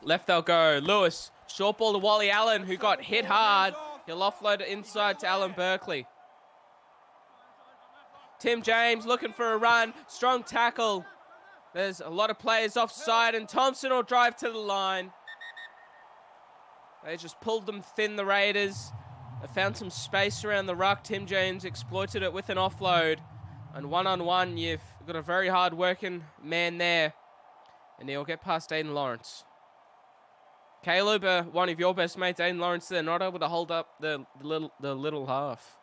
[SPEAKER 1] Left they'll go. Lewis. Short ball to Wally Allen, who got hit hard. He'll offload it inside to Alan Berkeley. Tim James looking for a run. Strong tackle. There's a lot of players offside, and Thompson will drive to the line. They just pulled them thin, the Raiders. They found some space around the ruck. Tim James exploited it with an offload. And one-on-one, you've got a very hard-working man there. And he'll get past Aiden Lawrence. Caleb, one of your best mates, Aiden Lawrence, they're not able to hold up the little half.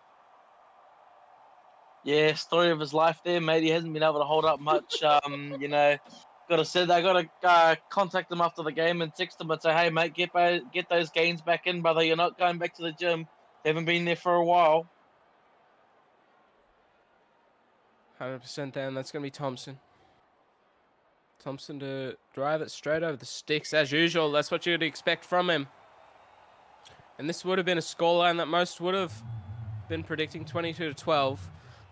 [SPEAKER 2] Yeah, story of his life there, mate. He hasn't been able to hold up much. You know, gotta say they gotta contact him after the game and text him and say, hey, mate, get those gains back in, brother. You're not going back to the gym. They haven't been there for a while.
[SPEAKER 1] 100% down. That's going to be Thompson. Thompson to drive it straight over the sticks as usual. That's what you'd expect from him. And this would have been a scoreline that most would have been predicting, 22-12.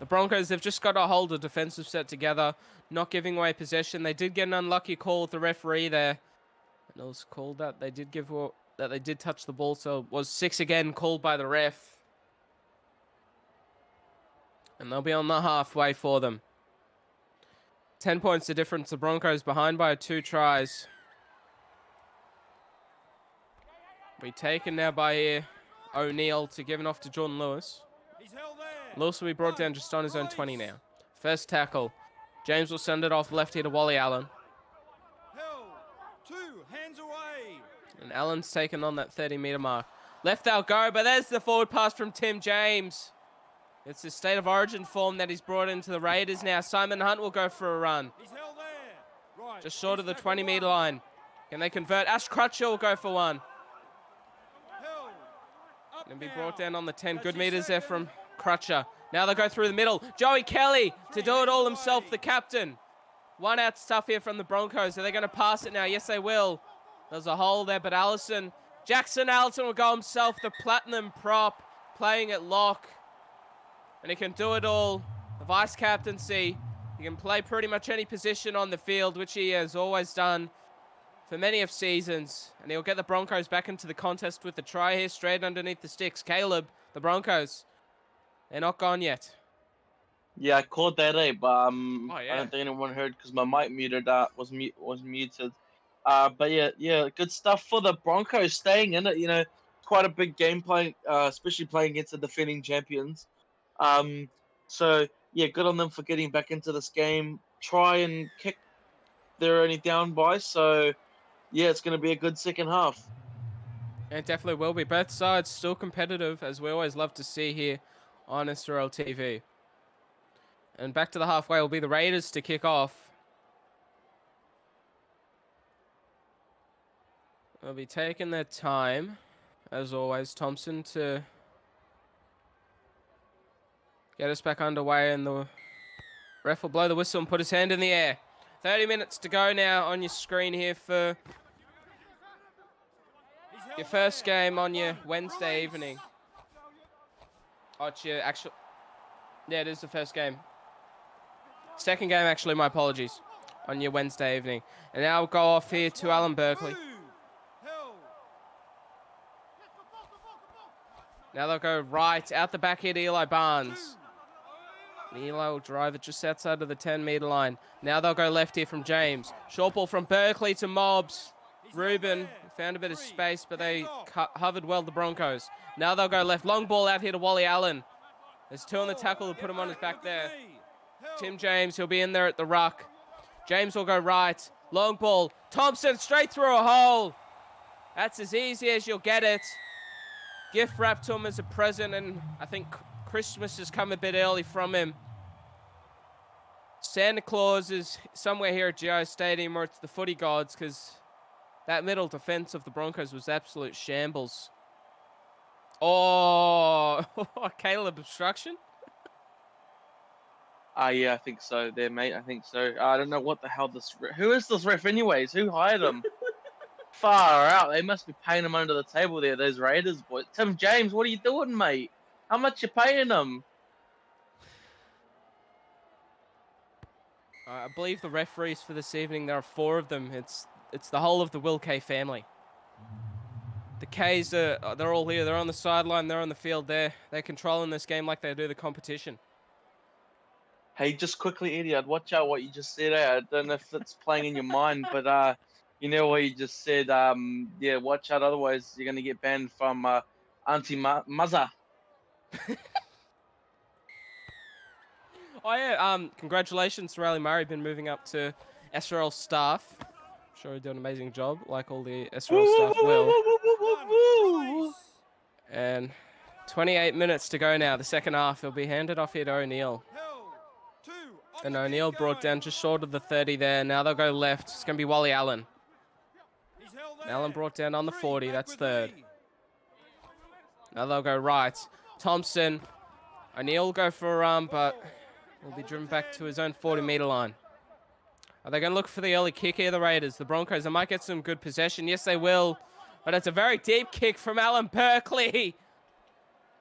[SPEAKER 1] The Broncos, they've just got to hold a defensive set together, not giving away possession. They did get an unlucky call with the referee there. And it was called that they did touch the ball, so it was 6 again called by the ref. And they'll be on the halfway for them. 10 points the difference. The Broncos behind by 2 tries. Be taken now by O'Neill to give it off to Jordan Lewis.
[SPEAKER 3] He's held there.
[SPEAKER 1] Lewis will be brought down just on his own 20 now. 1st tackle. James will send it off left here to Wally Allen.
[SPEAKER 3] Held. 2 hands away.
[SPEAKER 1] And Allen's taken on that 30-meter mark. Left they'll go, but there's the forward pass from Tim James. It's the state of origin form that he's brought into the Raiders now. Simon Hunt will go for a run.
[SPEAKER 3] He's held there. Right.
[SPEAKER 1] Just short of the 20-meter line. Can they convert? Ash Crutcher will go for one.
[SPEAKER 3] Held. Up
[SPEAKER 1] And be
[SPEAKER 3] now.
[SPEAKER 1] brought down on the 10.
[SPEAKER 3] That's
[SPEAKER 1] Good
[SPEAKER 3] his
[SPEAKER 1] meters there
[SPEAKER 3] second.
[SPEAKER 1] from Crutcher. Now they'll go through the middle. Joey Kelly to do it all himself, the captain. One out stuff here from the Broncos. Are they going to pass it now? Yes, they will. There's a hole there, but Jackson Allison will go himself, the platinum prop, playing at lock. And he can do it all. The vice captaincy. He can play pretty much any position on the field, which he has always done for many of seasons. And he'll get the Broncos back into the contest with the try here, straight underneath the sticks. Caleb, the Broncos, they're not gone yet.
[SPEAKER 2] Yeah, I caught that, but
[SPEAKER 1] yeah.
[SPEAKER 2] I don't think anyone heard because my mic was muted. But yeah, good stuff for the Broncos staying in it. You know, quite a big game playing, especially playing against the defending champions. So yeah, good on them for getting back into this game. Try and kick. They're only down by, so yeah, it's going to be a good second half.
[SPEAKER 1] It definitely will be. Both sides still competitive, as we always love to see here on SRL TV. And back to the halfway will be the Raiders to kick off. They'll be taking their time, as always. Thompson to get us back underway, and the ref will blow the whistle and put his hand in the air. 30 minutes to go now on your screen here for your first game on your Wednesday evening. Oh, it's your actual... Yeah, it is the first game. Second game, actually, my apologies, on your Wednesday evening. And now we'll go off here to Alan Berkeley. Now they'll go right, out the back here to Eli Barnes. Eli will drive it just outside of the 10-meter line. Now they'll go left here from James. Short ball from Berkeley to Mobs. Ruben found a bit of space, but they hovered well, the Broncos. Now they'll go left. Long ball out here to Wally Allen. There's 2 on the tackle to put him on his back there. Tim James, he'll be in there at the ruck. James will go right. Long ball. Thompson straight through a hole. That's as easy as you'll get it. Gift wrapped to him as a present, and I think Christmas has come a bit early from him. Santa Claus is somewhere here at GI Stadium, or it's the footy gods, because that middle defense of the Broncos was absolute shambles. Oh, Caleb obstruction?
[SPEAKER 2] Yeah, I think so there, mate. I think so. I don't know what the hell this... Who is this ref anyways? Who hired him? Far out. They must be paying him under the table there, those Raiders boys. Tim James, what are you doing, mate? How much you paying him?
[SPEAKER 1] I believe the referees for this evening, there are 4 of them. It's the whole of the Will K family. The Ks, they're all here. They're on the sideline. They're on the field. They're controlling this game like they do the competition.
[SPEAKER 2] Hey, just quickly, Eddie, I'd watch out what you just said. I don't know if it's playing in your mind, but you know what you just said. Yeah, watch out. Otherwise, you're gonna get banned from Auntie Muzza.
[SPEAKER 1] Oh yeah, congratulations to Riley Murray, been moving up to SRL staff. I'm sure he'll do an amazing job, like all the SRL staff will. And 28 minutes to go now, the second half. He'll be handed off here to O'Neill. And O'Neill brought down just short of the 30 there. Now they'll go left. It's going to be Wally Allen. Allen brought down on the 40. That's third. Now they'll go right. Thompson. O'Neill will go for a run, but will be driven back to his own 40-meter line. Are they going to look for the early kick here, the Raiders? The Broncos, they might get some good possession. Yes, they will. But it's a very deep kick from Alan Berkeley.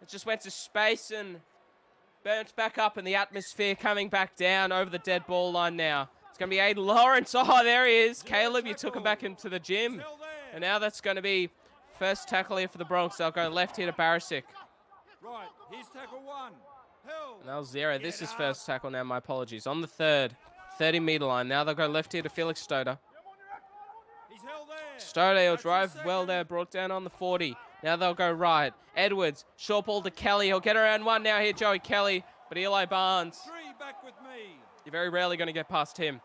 [SPEAKER 1] It just went to space and burnt back up in the atmosphere, coming back down over the dead ball line now. It's going to be Aiden Lawrence. Oh, there he is. Caleb, you took him back into the gym. And now that's going to be first tackle here for the Broncos. They'll go left here to Barisic.
[SPEAKER 3] Right, here's tackle 1.
[SPEAKER 1] And that was 0. This is first tackle now, my apologies. On the 30-meter line. Now they'll go left here to Felix Stoder. Stoder will drive well there, brought down on the 40. Now they'll go right. Edwards, short ball to Kelly. He'll get around 1 now here, Joey Kelly. But Eli Barnes, you're very rarely going to get past him.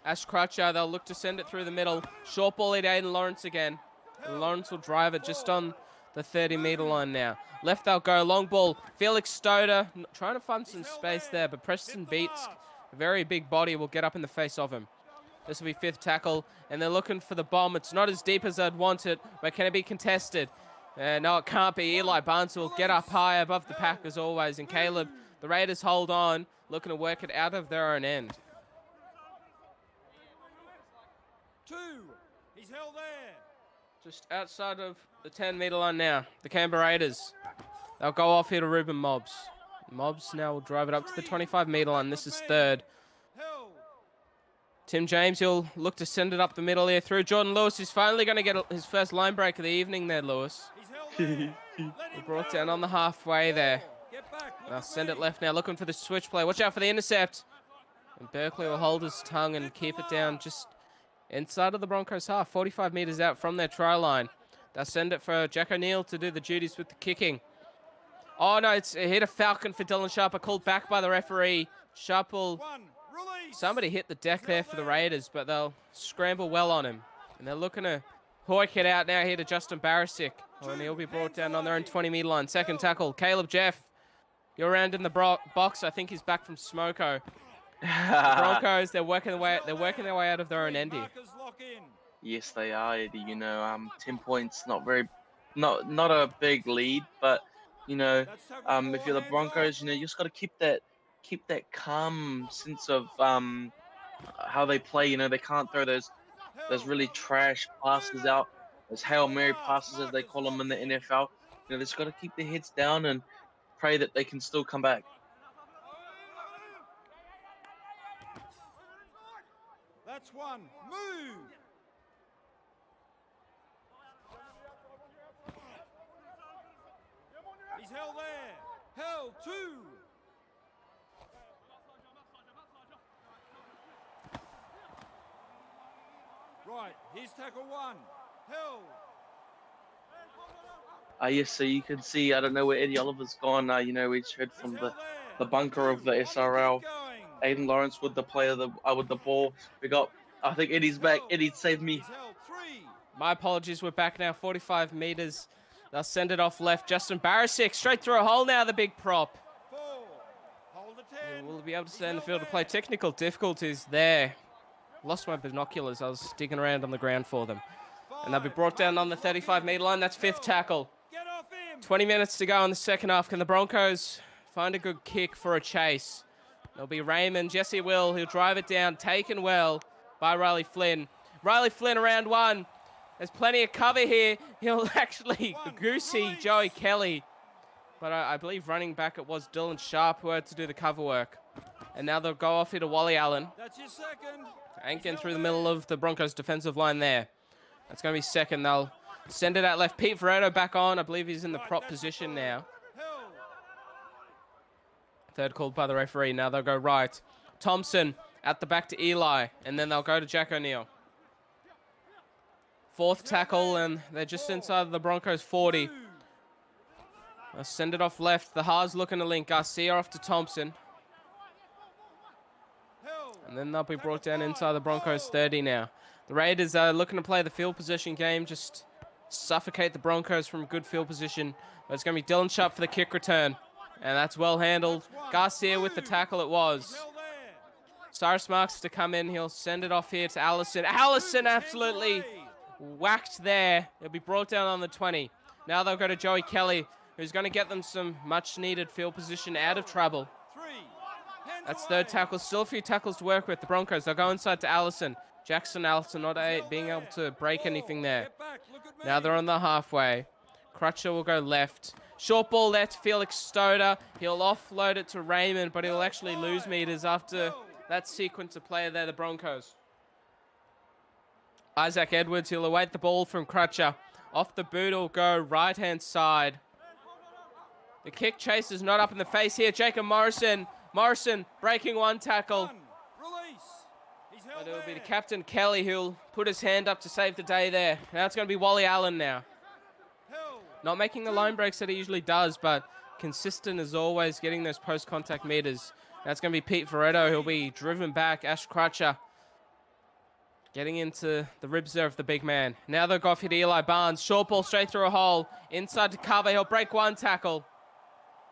[SPEAKER 1] Ash Crutcher, they'll look to send it through the middle. Short ball at Aiden Lawrence again. And Lawrence will drive it just on the 30-meter line now. Left they'll go, long ball. Felix Stoder trying to find some space there, but Preston Beats, a very big body, will get up in the face of him. This will be 5th tackle, and they're looking for the bomb. It's not as deep as I'd want it, but can it be contested? No, it can't be. Eli Barnes will get up high above the pack as always, and Caleb, the Raiders hold on, looking to work it out of their own end.
[SPEAKER 3] 2. He's held there.
[SPEAKER 1] Just outside of the 10-meter line now, the Canberra Raiders. They'll go off here to Ruben Mobs. Mobs now will drive it up to the 25-meter line. This is 3rd. Tim James, he'll look to send it up the middle here through Jordan Lewis. He's finally going to get his first line break of the evening there, Lewis. He brought down on the halfway there. They'll send it left now, looking for the switch play. Watch out for the intercept. And Berkeley will hold his tongue and keep it down just inside of the Broncos half, 45 meters out from their try line. They'll send it for Jack O'Neill to do the duties with the kicking. Oh, no, it's a hit a Falcon for Dylan Sharper, called back by the referee. Sharp will... Somebody hit the deck there for the Raiders, but they'll scramble well on him. And they're looking to hoik it out now here to Justin Barisic. And he'll be brought down on their own 20-meter line. Second tackle, Caleb Jeff. You're around in the box. I think he's back from Smoko. The Broncos, they're working their way out of their own end here.
[SPEAKER 2] Yes, they are, Eddie. You know, 10 points, not a big lead, but you know, if you're the Broncos, you know, you just got to keep that calm sense of how they play. You know, they can't throw those really trash passes out, those Hail Mary passes as they call them in the NFL. You know, they just got to keep their heads down and pray that they can still come back.
[SPEAKER 3] That's 1. Move. He's held there. Held 2. Right, here's tackle 1. Held.
[SPEAKER 2] Yes, so you can see, I don't know where Eddie Oliver's gone. You know, we just heard
[SPEAKER 3] He's
[SPEAKER 2] from
[SPEAKER 3] held
[SPEAKER 2] the
[SPEAKER 3] there.
[SPEAKER 2] bunker of the
[SPEAKER 3] 2 on
[SPEAKER 2] SRL.
[SPEAKER 3] kick going.
[SPEAKER 2] Aiden Lawrence with the player with the ball. We got, I think Eddie's back.
[SPEAKER 3] Held.
[SPEAKER 2] Eddie saved me.
[SPEAKER 3] He's held 3.
[SPEAKER 1] My apologies. We're back now. 45 meters. They'll send it off left. Justin Barisic straight through a hole now. The big prop.
[SPEAKER 3] 4. Hold the 10.
[SPEAKER 1] Will be able to
[SPEAKER 3] He's
[SPEAKER 1] stay in the
[SPEAKER 3] held
[SPEAKER 1] field to play.
[SPEAKER 3] there.
[SPEAKER 1] Technical difficulties there. Lost my binoculars. I was digging around on the ground for them. And they'll be brought down on the 35-meter line. That's fifth tackle.
[SPEAKER 3] Get off him.
[SPEAKER 1] 20 minutes to go in the second half. Can the Broncos find a good kick for a chase? There'll be Raymond. Yes, he will. He'll drive it down. Taken well by Riley Flynn. Riley Flynn around 1. There's plenty of cover here. He'll actually goosey Joey Kelly. But I believe running back it was Dylan Sharp who had to do the cover work. And now they'll go off here to Wally Allen.
[SPEAKER 3] That's your second.
[SPEAKER 1] Ain't getting through the middle of the Broncos defensive line there. That's going to be second. They'll send it out left. Pete Veretto back on. I believe he's in the prop position now.
[SPEAKER 3] Held.
[SPEAKER 1] Third called by the referee. Now they'll go right. Thompson at the back to Eli. And then they'll go to Jack O'Neill. Fourth tackle, and they're just inside the Broncos 40. They'll send it off left. The Haas looking to link. Garcia off to Thompson.
[SPEAKER 3] Held.
[SPEAKER 1] And then they'll be brought down inside the Broncos 30 now. The Raiders are looking to play the field position game, just suffocate the Broncos from good field position. But it's going to be Dylan Sharp for the kick return. And that's well handled. Garcia with the tackle it was.
[SPEAKER 3] Held there.
[SPEAKER 1] Cyrus Marks to come in. He'll send it off here to Allison. Allison absolutely whacked there. He'll be brought down on the 20. Now they'll go to Joey Kelly, who's going to get them some much-needed field position out of trouble.
[SPEAKER 3] 3. Hands
[SPEAKER 1] That's
[SPEAKER 3] away.
[SPEAKER 1] third tackle. Still a few tackles to work with. The Broncos, they'll go inside to Allison. Jackson Allison not being able to break anything there.
[SPEAKER 3] Get back. Look at me.
[SPEAKER 1] Now they're on the halfway. Crutcher will go left. Short ball there to Felix Stoder. He'll offload it to Raymond, but he'll actually lose meters after that sequence of play there, the Broncos. Isaac Edwards, he'll await the ball from Crutcher. Off the boot, he'll go right-hand side. The kick chase is not up in the face here. Jacob Morrison. Morrison breaking one tackle.
[SPEAKER 3] 1. Release. He's held
[SPEAKER 1] But it will be the
[SPEAKER 3] there.
[SPEAKER 1] captain, Kelly, who'll put his hand up to save the day there. Now it's going to be Wally Allen now.
[SPEAKER 3] Held.
[SPEAKER 1] Not making the line breaks that he usually does, but consistent as always, getting those post-contact meters. That's going to be Pete Veretto. He'll be driven back. Ash Crutcher getting into the ribs there of the big man. Now they'll go off to Eli Barnes. Short ball straight through a hole. Inside to cover. He'll break one tackle.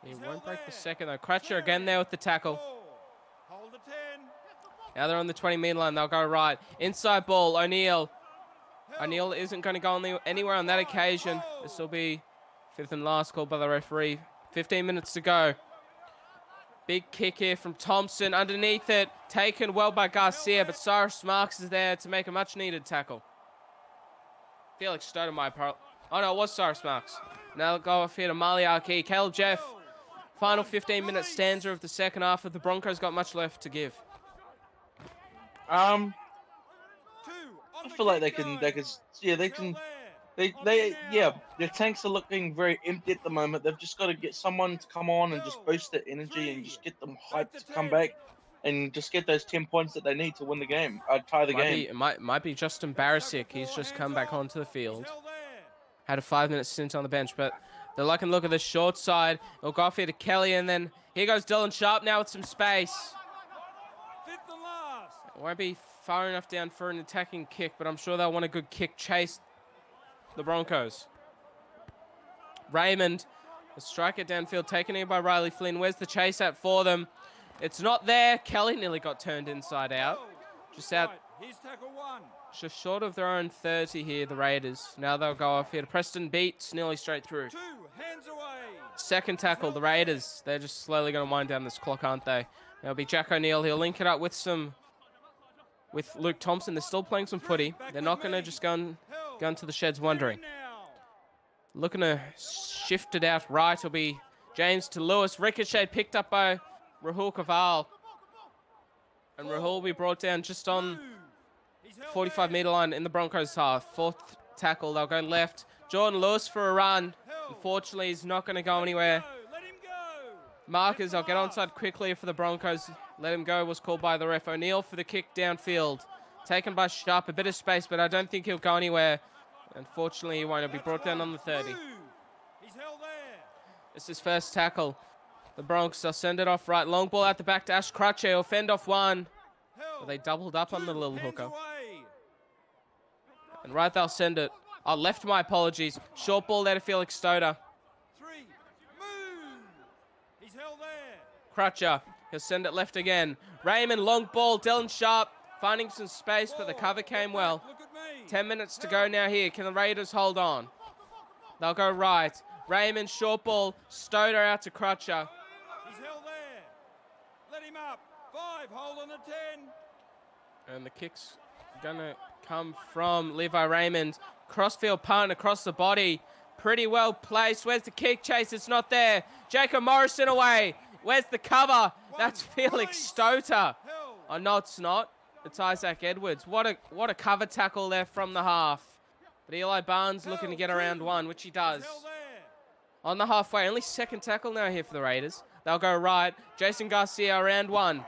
[SPEAKER 1] He won't break the second, though. Crutcher again there with the tackle.
[SPEAKER 3] 4. Hold the 10.
[SPEAKER 1] Now they're on the 20-meter line. They'll go right. Inside ball. O'Neill. O'Neill isn't going to go anywhere on that occasion. This will be fifth and last called by the referee. 15 minutes to go. Big kick here from Thompson. Underneath it. Taken well by Garcia, but Cyrus Marks is there to make a much-needed tackle. Felix Stoder, my part. Oh, no, it was Cyrus Marks. Now they'll go off here to Maliaki. Caleb Jeff. Final 15-minute stanza of the second half of the Broncos got much left to give.
[SPEAKER 3] 2.
[SPEAKER 2] I
[SPEAKER 3] On the
[SPEAKER 2] feel like
[SPEAKER 3] kick
[SPEAKER 2] they
[SPEAKER 3] going.
[SPEAKER 2] can, yeah, they
[SPEAKER 3] He's
[SPEAKER 2] can.
[SPEAKER 3] held there.
[SPEAKER 2] Yeah, their tanks are looking very empty at the moment. They've just got to get someone to come on and just boost their energy and just get them hyped to come back and just get those 10 points that they need to win the game, tie the game.
[SPEAKER 1] Might be Justin Barisic. He's just come back onto the field.
[SPEAKER 3] He's held there.
[SPEAKER 1] Had a 5-minute stint on the bench, but they're liking the look at the short side. They'll go off here to Kelly, and then here goes Dylan Sharp now with some space.
[SPEAKER 3] 5th and last.
[SPEAKER 1] It won't be far enough down for an attacking kick, but I'm sure they'll want a good kick chase, the Broncos. Raymond, the striker downfield, taken in by Riley Flynn. Where's the chase at for them? It's not there. Kelly nearly got turned inside out.
[SPEAKER 3] Held.
[SPEAKER 1] Just out,
[SPEAKER 3] Right. Here's tackle 1.
[SPEAKER 1] just short of their own 30 here, the Raiders. Now they'll go off here to Preston Beats, nearly straight through.
[SPEAKER 3] 2. Hands away.
[SPEAKER 1] Second tackle, the Raiders. They're just slowly going to wind down this clock, aren't they? It'll be Jack O'Neill. He'll link it up with Luke Thompson. They're still playing some footy. They're not going to just go into the sheds wondering.
[SPEAKER 3] Now.
[SPEAKER 1] Looking to shift it out right. It'll be James to Lewis. Ricochet picked up by Rahul Kaval. And Rahul will be brought down just on 45-meter line in the Broncos half. Fourth tackle, they'll go left. Jordan Lewis for a run. Unfortunately, he's not going to go anywhere.
[SPEAKER 3] Let him go.
[SPEAKER 1] Markers, I'll get onside quickly for the Broncos. Let him go was called by the ref. O'Neill for the kick downfield. Taken by Sharp, a bit of space, but I don't think he'll go anywhere. Unfortunately, he won't. He'll be brought down on the 30.
[SPEAKER 3] He's held there.
[SPEAKER 1] It's his first tackle. The Broncos, they'll send it off right. Long ball out the back to Ash Crutcher. He'll fend off one. But they doubled up on the little hooker. And right, they'll send it. Oh, left, my apologies. Short ball there to Felix Stoder.
[SPEAKER 3] 3. Move. He's held there.
[SPEAKER 1] Crutcher, he'll send it left again. Raymond, long ball. Dylan Sharp finding some space, but the cover came well. 10 minutes to go now here. Can the Raiders hold on? They'll go right. Raymond, short ball. Stoder out to Crutcher.
[SPEAKER 3] He's held there. Let him up. 5. Hold on the 10.
[SPEAKER 1] And the kick's going to come from Levi Raymond. Crossfield punt across the body. Pretty well placed. Where's the kick chase? It's not there. Jacob Morrison away. Where's the cover? That's Felix Stoter. Oh, no, it's not. It's Isaac Edwards. What a cover tackle there from the half. But Eli Barnes looking to get around one, which he does. On the halfway. Only second tackle now here for the Raiders. They'll go right. Jason Garcia around one.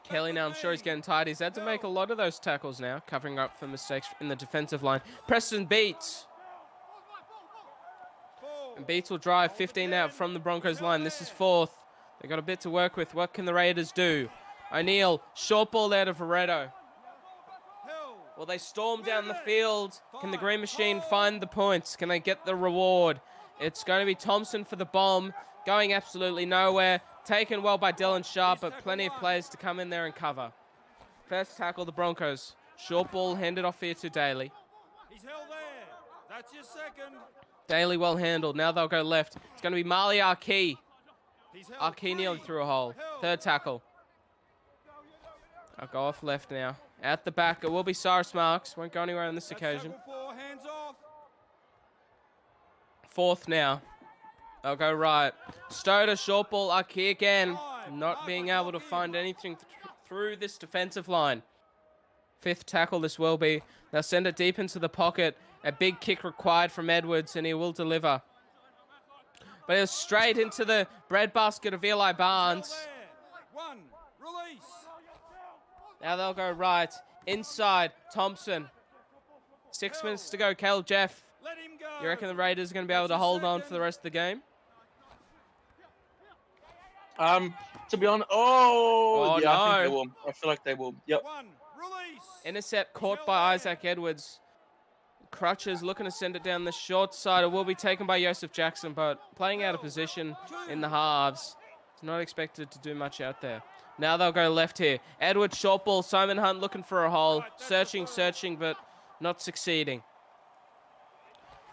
[SPEAKER 1] Kelly now, I'm sure he's getting tired. He's had to make a lot of those tackles now, covering up for mistakes in the defensive line. Preston Beats. And Beats will drive 15 out from the Broncos line. This is 4th. They've got a bit to work with. What can the Raiders do? O'Neill, short ball there to Veretto. Well, they storm down the field. Can the Green Machine find the points? Can they get the reward? It's going to be Thompson for the bomb. Going absolutely nowhere. Taken well by Dylan Sharp, but plenty of players to come in there and cover. First tackle, the Broncos. Short ball handed off here to Daly.
[SPEAKER 3] He's held there. That's your second.
[SPEAKER 1] Daly well handled. Now they'll go left. It's going to be Marley Arkey. Arkey nearly through a hole. Third tackle. I'll go off left now. At the back, it will be Cyrus Marks. Won't go anywhere on this occasion. 4th now. They'll go right. Stoder, short ball, Arkey again. Not being able to find anything through this defensive line. 5th tackle this will be. They'll send it deep into the pocket. A big kick required from Edwards, and he will deliver. But it was straight into the breadbasket of Eli Barnes. Now they'll go right. Inside, Thompson. 6 minutes to go. Caleb Jeff. You reckon the Raiders are going to be able to hold on for the rest of the game?
[SPEAKER 2] To be honest, yeah,
[SPEAKER 1] no.
[SPEAKER 2] I think they will. I feel like they will. Yep.
[SPEAKER 1] Intercept caught by Isaac Edwards. Crutcher's looking to send it down the short side. It will be taken by Joseph Jackson, but playing out of position in the halves. It's not expected to do much out there. Now they'll go left here. Edwards, short ball. Simon Hunt looking for a hole. Searching, but not succeeding.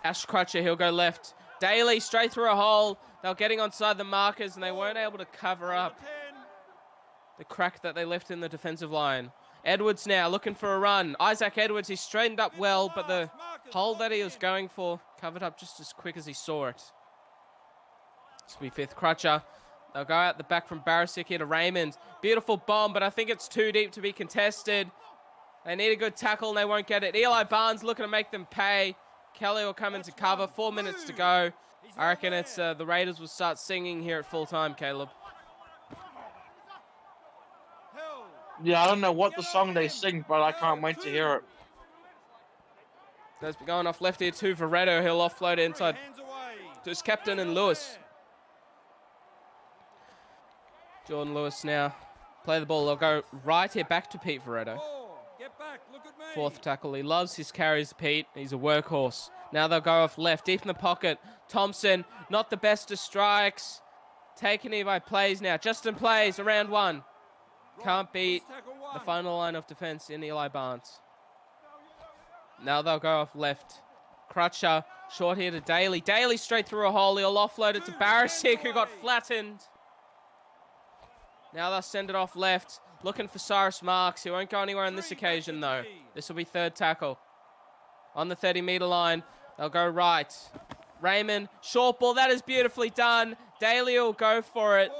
[SPEAKER 1] Ash Crutcher, he'll go left. Daly straight through a hole. They're getting onside the markers, and they weren't able to cover up the crack that they left in the defensive line. Edwards now looking for a run. Isaac Edwards, he straightened up well, but the hole that he was going for covered up just as quick as he saw it. This will be 5th. Crutcher. They'll go out the back from Barisic here to Raymond. Beautiful bomb, but I think it's too deep to be contested. They need a good tackle, and they won't get it. Eli Barnes looking to make them pay. Kelly will come into cover. 4 minutes to go. I reckon it's the Raiders will start singing here at full time, Caleb.
[SPEAKER 2] Yeah, I don't know what the song they sing, but I can't wait to hear it.
[SPEAKER 1] That's going off left here to Veretto. He'll offload it inside to his captain and Lewis. Jordan Lewis now. Play the ball. They'll go right here back to Pete Veretto. 4th tackle. He loves his carries, Pete. He's a workhorse. Now they'll go off left, deep in the pocket. Thompson, not the best of strikes. Taken here by plays now. Justin plays around one. Can't beat the final line of defense in Eli Barnes. Now they'll go off left. Crutcher, short here to Daly. Daly straight through a hole. He'll offload it to Barisic, who got flattened. Now they'll send it off left. Looking for Cyrus Marks. He won't go anywhere on this occasion, though. This will be 3rd tackle. On the 30-meter line, they'll go right. Raymond, short ball. That is beautifully done. Daly will go for it.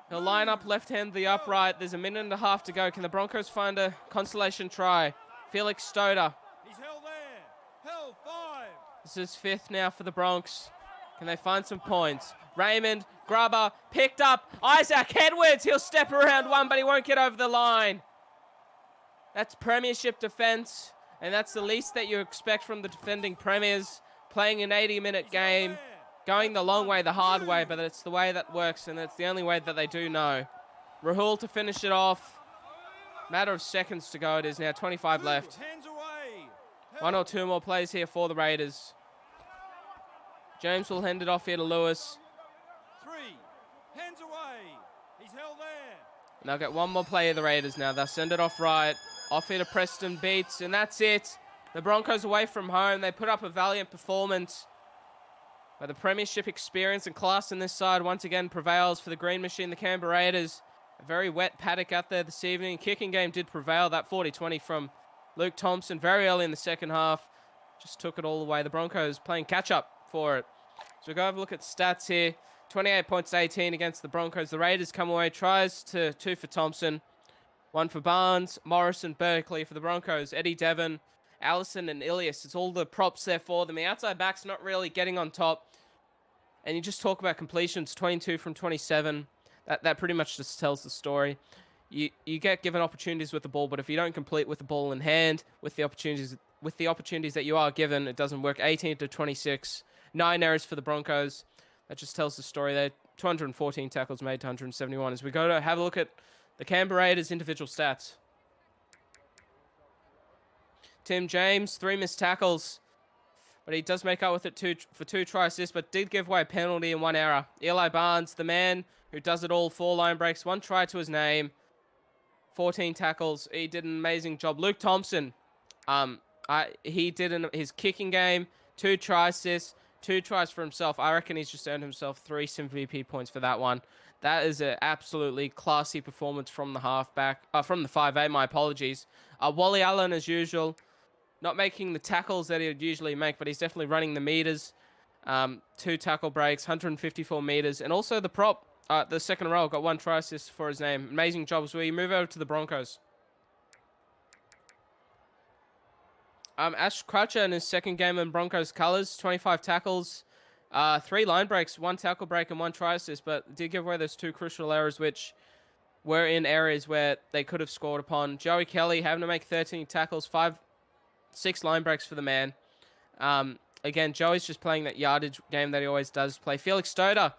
[SPEAKER 1] He'll line up left hand the upright. There's a minute and a half to go. Can the Broncos find a consolation try? Felix Stoder.
[SPEAKER 3] He's held there. Held 5.
[SPEAKER 1] This is 5th now for the Bronx. Can they find some points? Raymond Grubber picked up. Isaac Edwards. He'll step around one, but he won't get over the line. That's Premiership defense, and that's the least that you expect from the defending Premiers. Playing an 80-minute game, going the long way, the hard way, but it's the way that works, and it's the only way that they do know. Rahul to finish it off. Matter of seconds to go. It is now 25 left.
[SPEAKER 3] Hands away.
[SPEAKER 1] One or two more plays here for the Raiders. James will hand it off here to Lewis.
[SPEAKER 3] 3. Hands away. He's held there.
[SPEAKER 1] And they'll get one more play of the Raiders now. They'll send it off right. Off here to Preston Beats, and that's it. The Broncos away from home. They put up a valiant performance. But the Premiership experience and class in this side once again prevails for the Green Machine, the Canberra Raiders. A very wet paddock out there this evening. Kicking game did prevail. That 40-20 from Luke Thompson very early in the second half. Just took it all the way. The Broncos playing catch-up for it. So we go have a look at stats here. 28 points to 18 against the Broncos. The Raiders come away. Tries to 2 for Thompson. 1 for Barnes, Morrison, Berkeley. For the Broncos, Eddie Devon, Allison, and Ilias. It's all the props there for them. The outside back's not really getting on top. And you just talk about completions, 22 from 27. That pretty much just tells the story. You get given opportunities with the ball, but if you don't complete with the ball in hand, with the opportunities that you are given, it doesn't work. 18 to 26. 9 errors for the Broncos. That just tells the story there. 214 tackles made to 171. As we go to have a look at the Canberra Raiders' individual stats. Tim James, 3 missed tackles. But he does make up with it for 2 try assists, but did give away a penalty and 1 error. Eli Barnes, the man who does it all, 4 line breaks, 1 try to his name, 14 tackles. He did an amazing job. Luke Thompson, he did his kicking game, 2 try assists, 2 tries for himself. I reckon he's just earned himself 3 MVP points for that one. That is an absolutely classy performance from the halfback, from the 5'8", my apologies. Wally Allen, as usual, not making the tackles that he would usually make, but he's definitely running the meters. 2 tackle breaks, 154 meters. And also the prop, the second row, got 1 try assist for his name. Amazing jobs. We move over to the Broncos. Ash Crutcher in his second game in Broncos colours, 25 tackles, 3 line breaks, 1 tackle break, and 1 try assist, but did give away those 2 crucial errors, which were in areas where they could have scored upon. Joey Kelly having to make 13 tackles, 6 line breaks for the man. Again, Joey's just playing that yardage game that he always does play. Felix Stoder,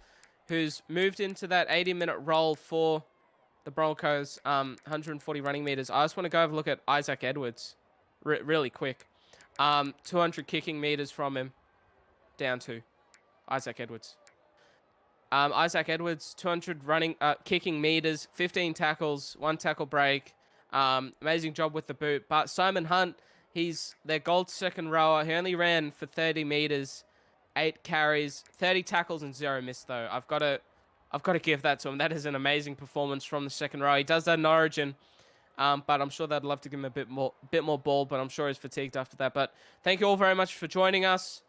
[SPEAKER 1] who's moved into that 80-minute role for the Broncos, 140 running meters. I just want to go have a look at Isaac Edwards really quick. 200 kicking meters from him down to Isaac Edwards. Isaac Edwards, 200 kicking meters, 15 tackles, 1 tackle break. Amazing job with the boot. But Simon Hunt, he's their gold second rower. He only ran for 30 meters, 8 carries, 30 tackles, and 0 missed though. I've got to give that to him. That is an amazing performance from the second row. He does that in Origin, but I'm sure they'd love to give him a bit more ball. But I'm sure he's fatigued after that. But thank you all very much for joining us.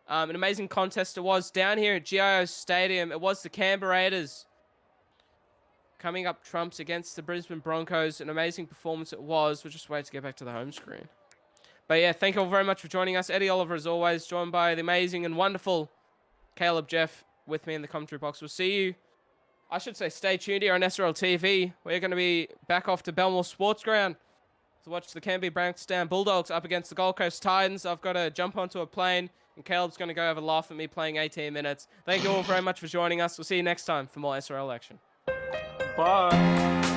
[SPEAKER 1] An amazing contest it was down here at GIO Stadium. It was the Canberra Raiders coming up trumps against the Brisbane Broncos. An amazing performance it was. We'll just wait to get back to the home screen. But yeah, thank you all very much for joining us. Eddie Oliver, as always, joined by the amazing and wonderful Caleb Jeff with me in the commentary box. We'll see you, I should say, stay tuned here on SRL TV. We're going to be back off to Belmore Sports Ground to watch the Canberra Bankstown Bulldogs up against the Gold Coast Titans. I've got to jump onto a plane, and Caleb's going to go have a laugh at me playing 18 minutes. Thank you all very much for joining us. We'll see you next time for more SRL action.
[SPEAKER 2] Bye.